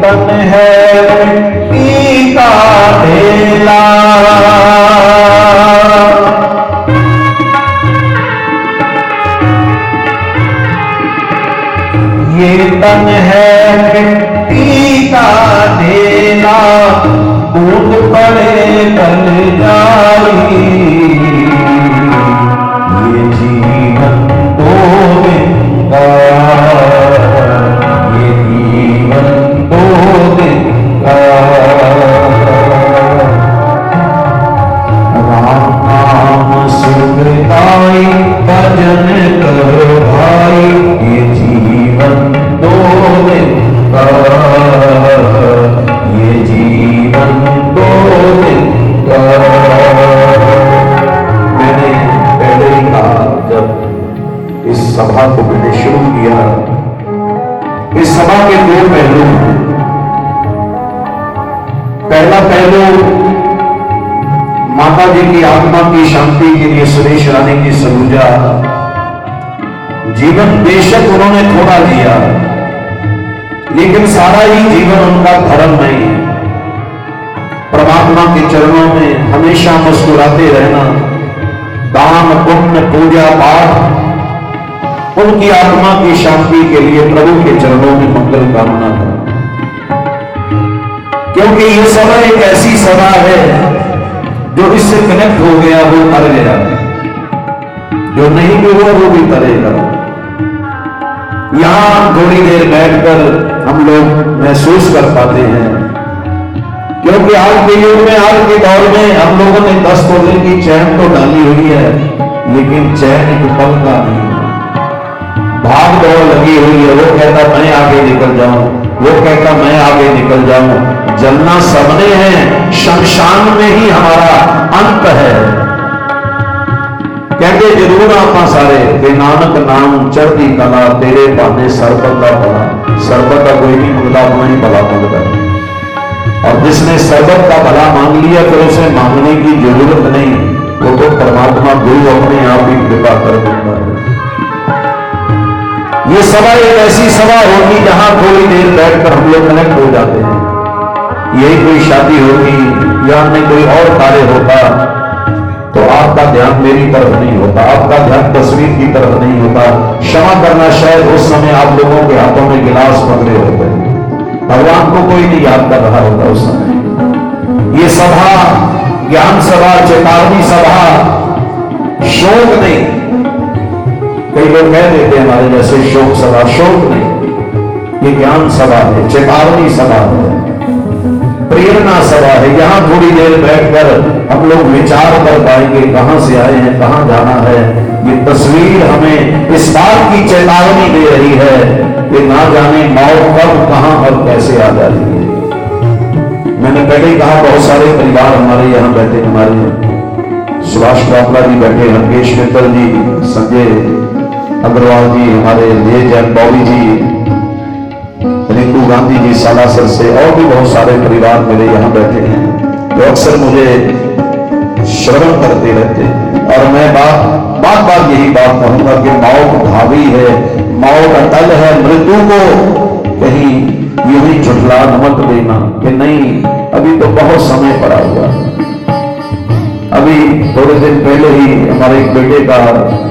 तन है मिट्टी का ढेला, ये तन है मिट्टी का ढेला, बूंद पड़े गल जाई, ये जीवन दो दिन का, ये जीवन दो दिन का। राम नाम सुखदाई भजन करो भाई, ये जीवन दो दिन का, ये जीवन दो दिन का। मैंने पहले ही कहा, जब इस सभा को मैंने शुरू किया, इस सभा के दो पहलू हैं। पहला पहलू माता जी की आत्मा की शांति के लिए सुरेश रानी की सलूजा जीवन बेशक उन्होंने थोड़ा लिया, लेकिन सारा ही जीवन उनका धर्म नहीं है। परमात्मा के चरणों में हमेशा मुस्कुराते रहना, दान पुण्य पूजा पाठ उनकी आत्मा की शांति के लिए प्रभु के चरणों में मंगल कामना था। क्योंकि ये सभा एक ऐसी सभा है जो इससे कनेक्ट हो गया वो तर गया, जो नहीं भी हुआ वो भी तरेगा। यहां थोड़ी देर बैठकर हम लोग महसूस कर पाते हैं, क्योंकि आज के युग में, आज के दौर में हम लोगों ने 10 तोले की चैन तो डाली हुई है, लेकिन चैन एक पल का नहीं है। भाग दौड़ लगी हुई है, वो कहता मैं आगे निकल जाऊं, वो कहता मैं आगे निकल जाऊं। जलना सबने है, शमशान में ही हमारा अंत है। कहते जरूर आपा सारे के नानक नाम चढ़ती कला, तेरे पाने सरबत का भला। सरबत का कोई नहीं मंगता, अपना ही भला मांगता है। और जिसने सरबत का भला मांग लिया फिर उसे मांगने की जरूरत नहीं, वो तो परमात्मा गुरु अपने आप ही कृपा कर देता है। ये सभा एक ऐसी सभा होगी जहां थोड़ी देर बैठकर हम लोग कनेक्ट हो जाते हैं। यही कोई शादी होगी या अन्य कोई और कार्य होता तो आपका ध्यान मेरी तरफ नहीं होता, आपका ध्यान तस्वीर की तरफ नहीं होता। क्षमा करना, शायद उस समय आप लोगों के हाथों में गिलास पकड़े होते, भगवान को कोई नहीं याद कर रहा होता उस समय। ये सभा ज्ञान सभा, चेतावनी सभा, शोक नहीं। कई लोग कह देते हैं हमारे जैसे शोक सभा, शोक नहीं, ये ज्ञान सभा है, चेतावनी सभा है, प्रेरणा सभा है। यहां थोड़ी देर बैठकर हम लोग विचार कर पाएंगे कहां से आए हैं, कहां जाना है। ये तस्वीर हमें इस बात की चेतावनी दे रही है कि ना जाने मौत कब, कहां और कैसे आ जा रही है। मैंने पहले ही कहा बहुत सारे परिवार हमारे यहाँ बैठे, हमारे सुभाष कापला जी बैठे, रंकेश मित्तल जी, संजय अग्रवाल जी, हमारे ले जैन बॉबी जी, रिंकू गांधी जी सालासर से, और भी बहुत सारे परिवार मेरे यहाँ बैठे हैं जो अक्सर मुझे श्रवण करते रहते हैं। और मैं बात यही बात कहूंगा कि मौत भावी है, मौत अटल है। मृत्यु को कहीं यूं ही झुठला मत देना कि नहीं अभी तो बहुत समय पड़ा हुआ है। अभी थोड़े दिन पहले ही हमारे एक बेटे का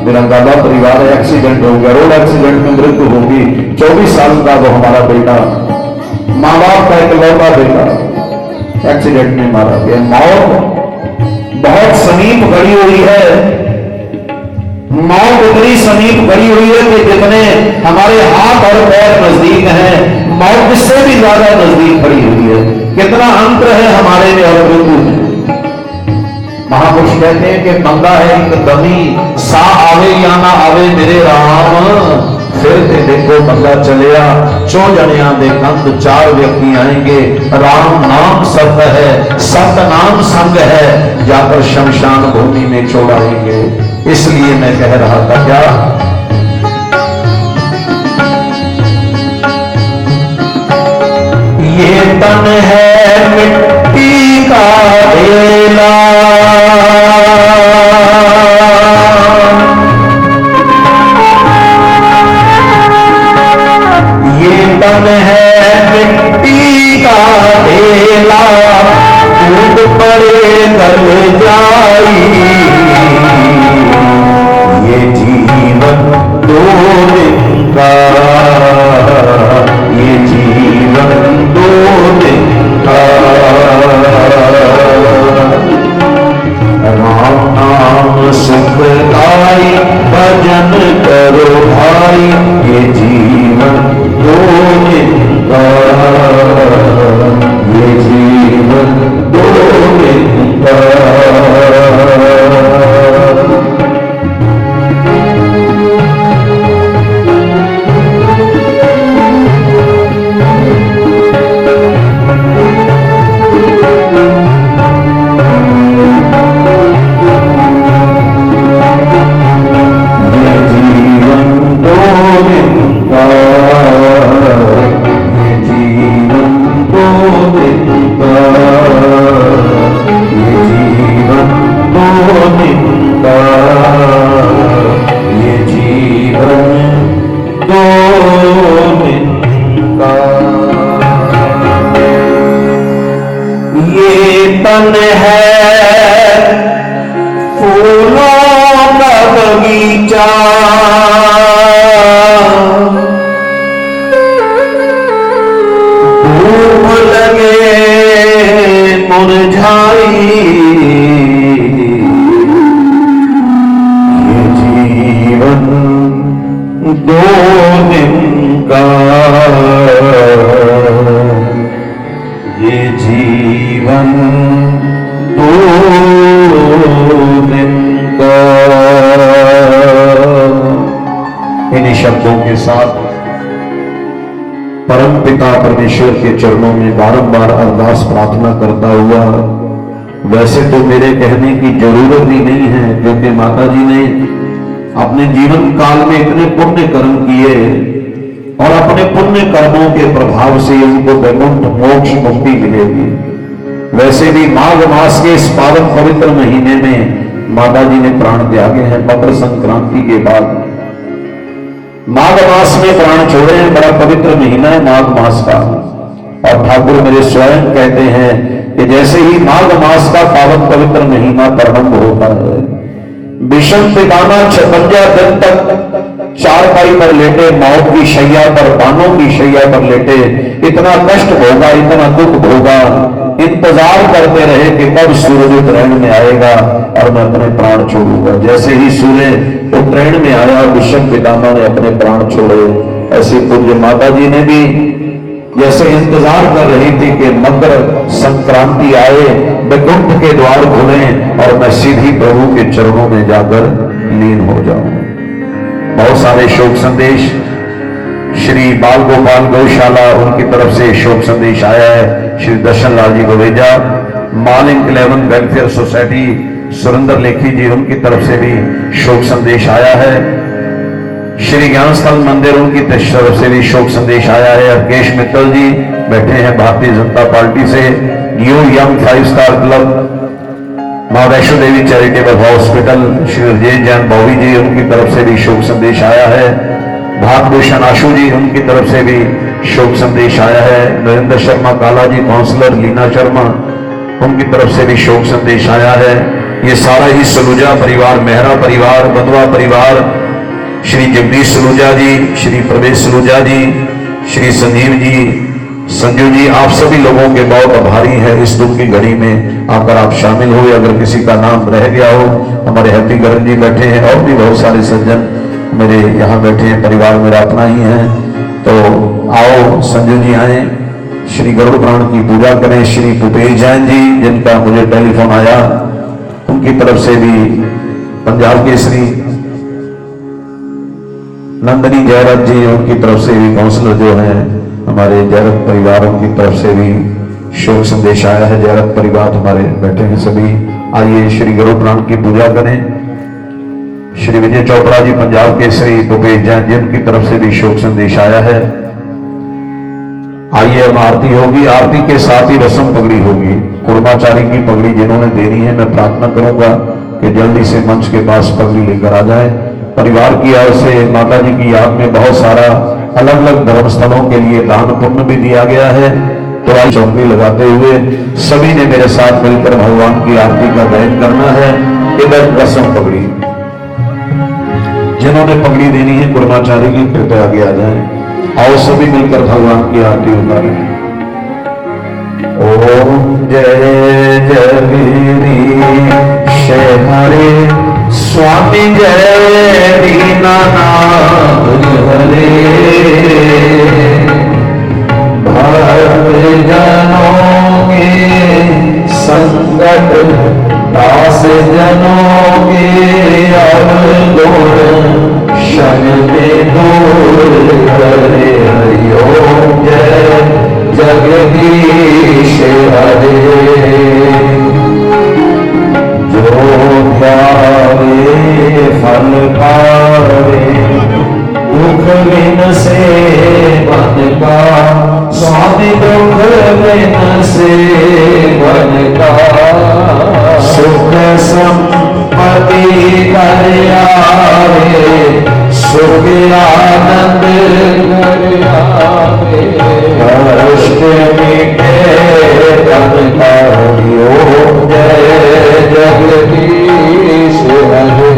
निरंगाला परिवार है, एक्सीडेंट हो गया, रोड एक्सीडेंट में मृत्यु होगी। 24 साल का वो हमारा बेटा, माँ बाप का इकलौता बेटा एक्सीडेंट में मारा गया। मौत बहुत समीप खड़ी हुई है, मौत इतनी समीप खड़ी हुई है कि जितने हमारे हाथ और पैर नजदीक हैं, मौत इससे भी ज्यादा नजदीक खड़ी हुई है। कितना अंतर है हमारे में और मृत्यु में। महापुरुष कहते हैं कि बंदा है एक दमी, सा आवे या ना आवे मेरे राम, फिर ते देखो बंदा चलिया, 4 जनिया दे कंध 4 व्यक्ति आएंगे। राम नाम सत्य है, सत्य नाम संग है, जाकर शमशान भूमि में छोड़ाएंगे। इसलिए मैं कह रहा था क्या ये तन है मिट्टी का ढेला, ये तन है मिट्टी का ढेला, टूट पड़े गल जाई, ये जीवन 2 दिन का, ये जीवन 2 दिन का। राम नाम सुखदाई भजन करो भाई, ये जीवन 2 दिन का, ये जीवन 2 दिन का। खिला धूप लगे मुरझाई ये जीवन दो दिन का ये जीवन दो दिन का। इन्हीं शब्दों के साथ परम पिता परमेश्वर के चरणों में बारंबार अरदास प्रार्थना करता हुआ, वैसे तो मेरे कहने की जरूरत ही नहीं है, क्योंकि माता जी ने अपने जीवन काल में इतने पुण्य कर्म किए और अपने पुण्य कर्मों के प्रभाव से उनको वैकुंठ मोक्ष मुक्ति मिलेगी। वैसे भी माघ मास के इस पावन पवित्र महीने में माता जी ने प्राण त्यागे हैं। मकर संक्रांति के बाद माघ मास में प्राण छोड़े हैं। बड़ा पवित्र महीना है माघ मास का, और ठाकुर मेरे स्वयं कहते हैं कि जैसे ही माघ मास का पावन पवित्र महीना प्रारंभ होता है, विषम पितामह 56 दिन तक चारपाई पर लेटे, मौत की शैया पर, बानों की शैया पर लेटे, इतना कष्ट होगा, इतना दुख होगा, इंतजार करते रहे कि कब सूरज उत्तरायण में आएगा और मैं अपने प्राण छोड़ूंगा। जैसे ही सूर्य उत्तरायण में आया, विषम पितामह ने अपने प्राण छोड़े। ऐसे पूज्य माता जी ने भी जैसे इंतजार कर रही थी कि मकर संक्रांति आए, वैकुंठ के द्वार खुले और मैं सीधी प्रभु के चरणों में जाकर लीन हो जाऊं। बहुत सारे शोक संदेश श्री बाल गोपाल गौशाला उनकी तरफ से शोक संदेश आया है। श्री दर्शन लाल जी गोवेजा, मालिंग 11 वेलफेयर सोसाइटी सुरेंद्र लेखी जी उनकी तरफ से भी शोक संदेश आया है। श्री ज्ञान स्थल मंदिर उनकी तरफ से भी शोक संदेश आया है। अकेश मित्तल जी बैठे हैं भारतीय जनता पार्टी से। न्यू यंग 5 स्टार क्लब, मां वैष्णो देवी चैरिटेबल हॉस्पिटल, श्री राजेश जैन बॉबी जी उनकी तरफ से भी शोक संदेश आया है। भागभूषण आशु जी उनकी तरफ से भी शोक संदेश आया है। नरेंद्र शर्मा काला जी, काउंसलर लीना शर्मा उनकी तरफ से भी शोक संदेश आया है। ये सारा ही सलूजा परिवार, मेहरा परिवार, बंधुआ परिवार, श्री जगदीश सलूजा जी, श्री प्रवेश सलूजा जी, श्री संजीव जी, संजू जी, आप सभी लोगों के बहुत आभारी है। इस दुख की घड़ी में आकर आप शामिल हुए। अगर किसी का नाम रह गया हो, हमारे हैप्पी करण जी बैठे हैं और भी बहुत सारे सज्जन मेरे यहाँ बैठे हैं, परिवार मेरा अपना ही है। तो आओ संजू जी आए, श्री गरुड़ पुराण की पूजा करें। श्री भूपेश जैन जी जिनका मुझे टेलीफोन आया, उनकी तरफ से भी पंजाब केसरी नंदनी जयरथ जी उनकी तरफ से भी, काउंसलर जो है हमारे जयरथ परिवारों की तरफ से भी शोक संदेश आया है। जयरथ परिवार हमारे बैठे हैं सभी। आइए श्री गरुड़ पुराण की पूजा करें। श्री विजय चोपड़ा जी पंजाब केसरी, भूपेश जैन जी उनकी तरफ से भी शोक संदेश आया है। आइए अब आरती होगी। आरती के साथ ही रस्म पगड़ी होगी। कुर्माचारी की पगड़ी जिन्होंने देनी है, मैं प्रार्थना करूंगा कि जल्दी से मंच के पास पगड़ी लेकर आ जाए। परिवार की ओर से माता जी की याद में बहुत सारा अलग अलग धर्म स्थलों के लिए दान पुण्य भी दिया गया है। तो आज चौकी लगाते हुए सभी ने मेरे साथ मिलकर भगवान की आरती का गायन करना है। इधर रस्म पगड़ी, जिन्होंने पगड़ी देनी है कुर्माचारी की कृपया आगे आ जाए। आओ सभी मिलकर भगवान की आरती उतारें। ओम जय जगदीश हरे स्वामी जय दीनानाथ हरे भक्त जनों के संकट दास जनों के अवगुण क्षण में दूर करे। हरिओम जय जगदीश हरे जो ध्यावे फल पावे दुख बिन से मन का स्वामी दुख बिन से मन का सुख संपत्ति कर आवे सुख आनंद कर आवे कष्ट मिटे तन का। ओम जय जगदीश हरे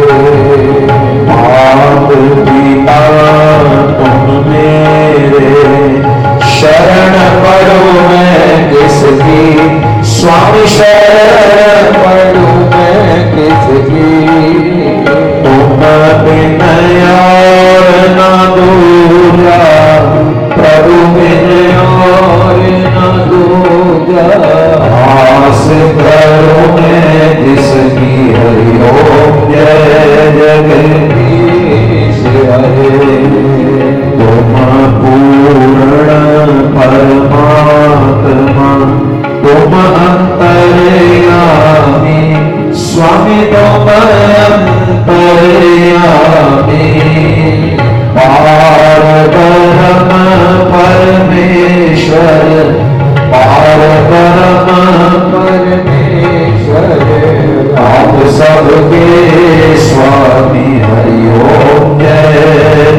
तुम अंतर्यामी पार ब्रह्म परमेश्वर पार ब्रह्म परमेश्वर आप सबके स्वामी हरि ओम जय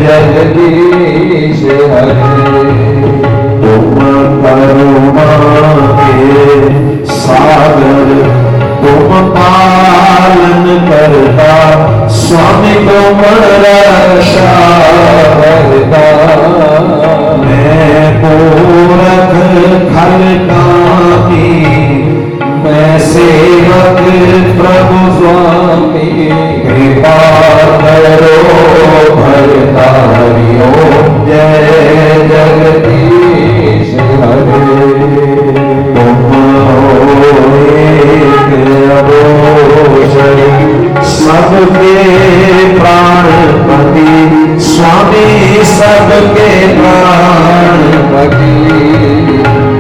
जगदीश हरे तुम करुणा के सागर तुम पालन करता स्वामी तुम रक्षा करता मैं पूरख खल कामी मैं सेवक प्रभु स्वामी कृपा करो भरता हरि ओम जय जगदीश हरे तुम एक अघोषणी सबके प्राणपति स्वामी सबके प्राणपति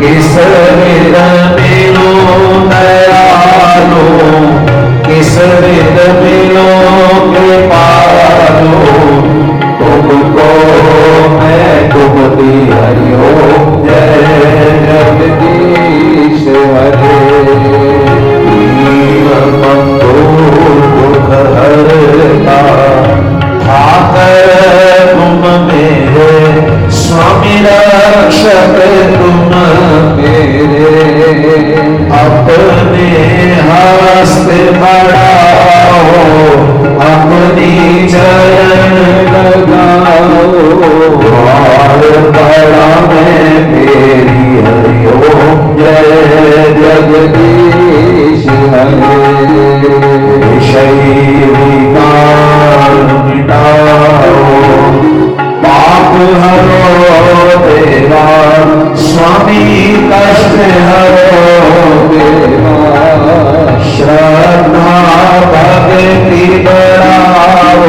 किस विध मिलो दयालो किस विध मिलो कृपालो तुमको मैं तुमती हरि ओम जय जगदीश हरे बंधु दुख हरता ठाकर तुम मेरे स्वामी रक्षक तुम मेरे अपने हस्त बढ़ाओ अपनी चरण लगाओ द्वार बड़ा मैं मेरी हरि ओम जय जगदीश हरे विषय विकार मिटाओ पाप हरो देवा स्वामी कष्ट हरो देवा श्रद्धा भक्ति बढ़ाओ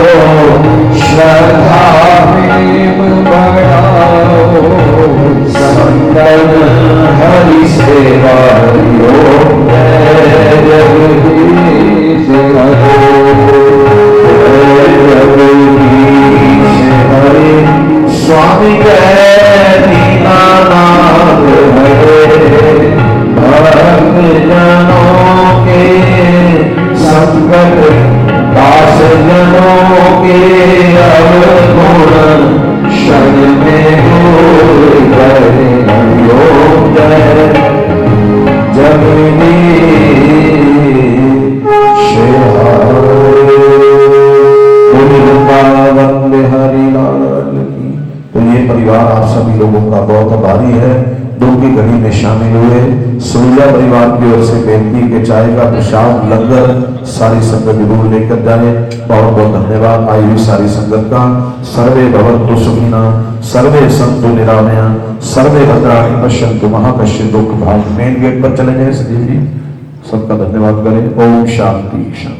श्रद्धा प्रेम बढ़ाओ संतन हरि सेवा हरि ओम जय जगदीश हरे जगदीश हरे स्वामी जय दीनानाथ हरे भक्त जनों के संकट दास जनों के अवगुण क्षण में दूर करे हरि ओम जय जगदीश हरे वंदे हरि लाल की। तो ये परिवार आप सभी लोगों का बहुत आभारी है, दुख की घड़ी में शामिल हुए। सुरजा परिवार की ओर से बेनती के चाय का प्रसाद लंगर सारी संगत जरूर लेकर जाए। बहुत बहुत धन्यवाद आई हुई सारी संगत का। सर्वे भवन्तु सुखिनः सर्वे सन्तु निरामया सर्वे भद्राणि पश्यन्तु मा कश्चित् दुःख भाग। मेन गेट पर चले जाए सजीव जी, सबका धन्यवाद करें। ओम शांति शांति।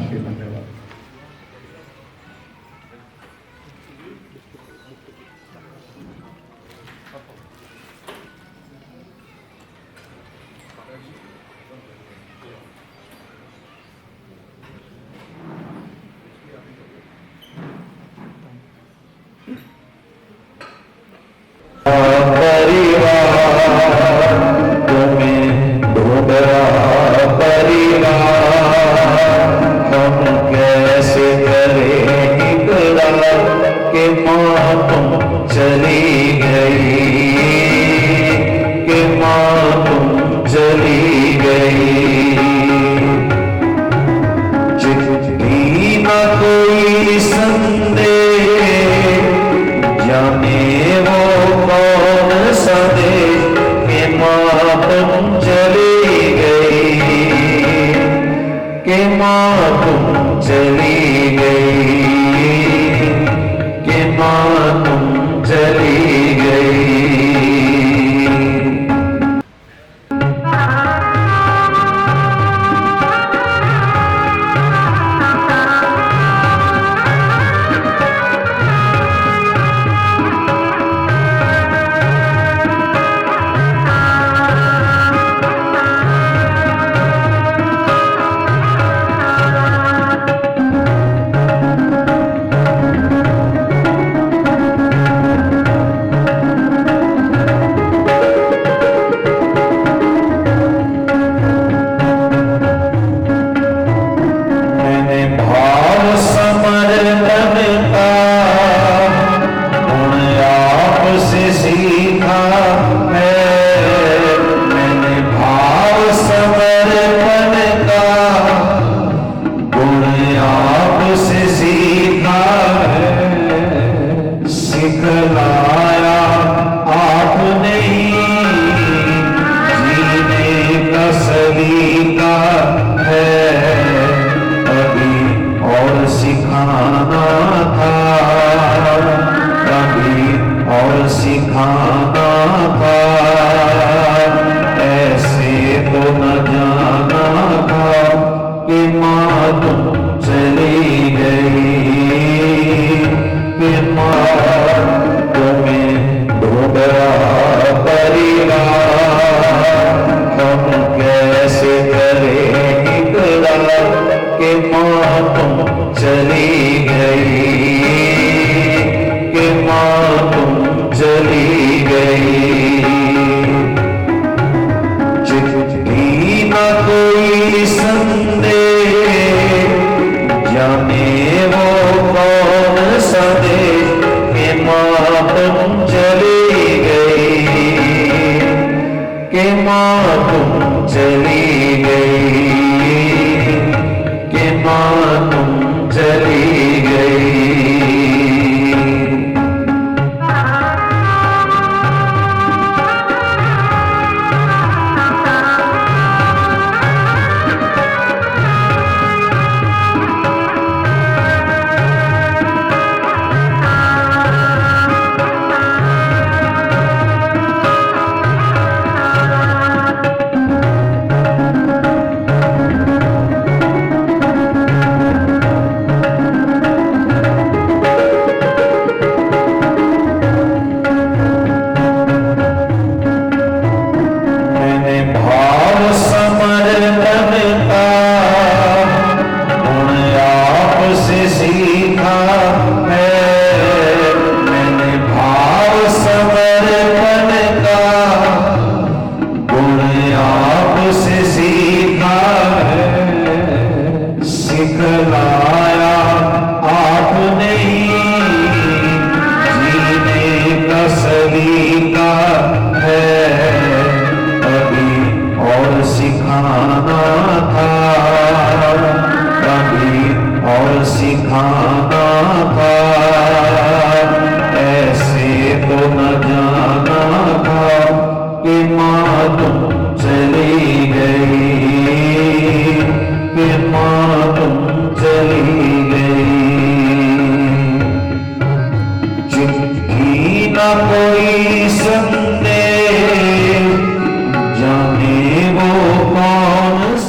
माँ तुम चली गई, कि माँ तुम चली गई। चिट्ठी न कोई संदेश, जाने वो कौन सा देश, कि माँ तुम चली गई, कि माँ तुम चली गई, कि माँ तुम चली गई। मैंने भाव समर्पण का गुण आपसे सीखा है। मैंने भाव समर्पण का गुण आपसे सीखा है। सिखलाया आपने ही जीने का सलीका है। कभी और सिखाना था, कभी और सिखाना था, ऐसे तो न जाना था कि माँ तुम चली गई, कि माँ तुम चली गई। चिट्ठी न कोई संग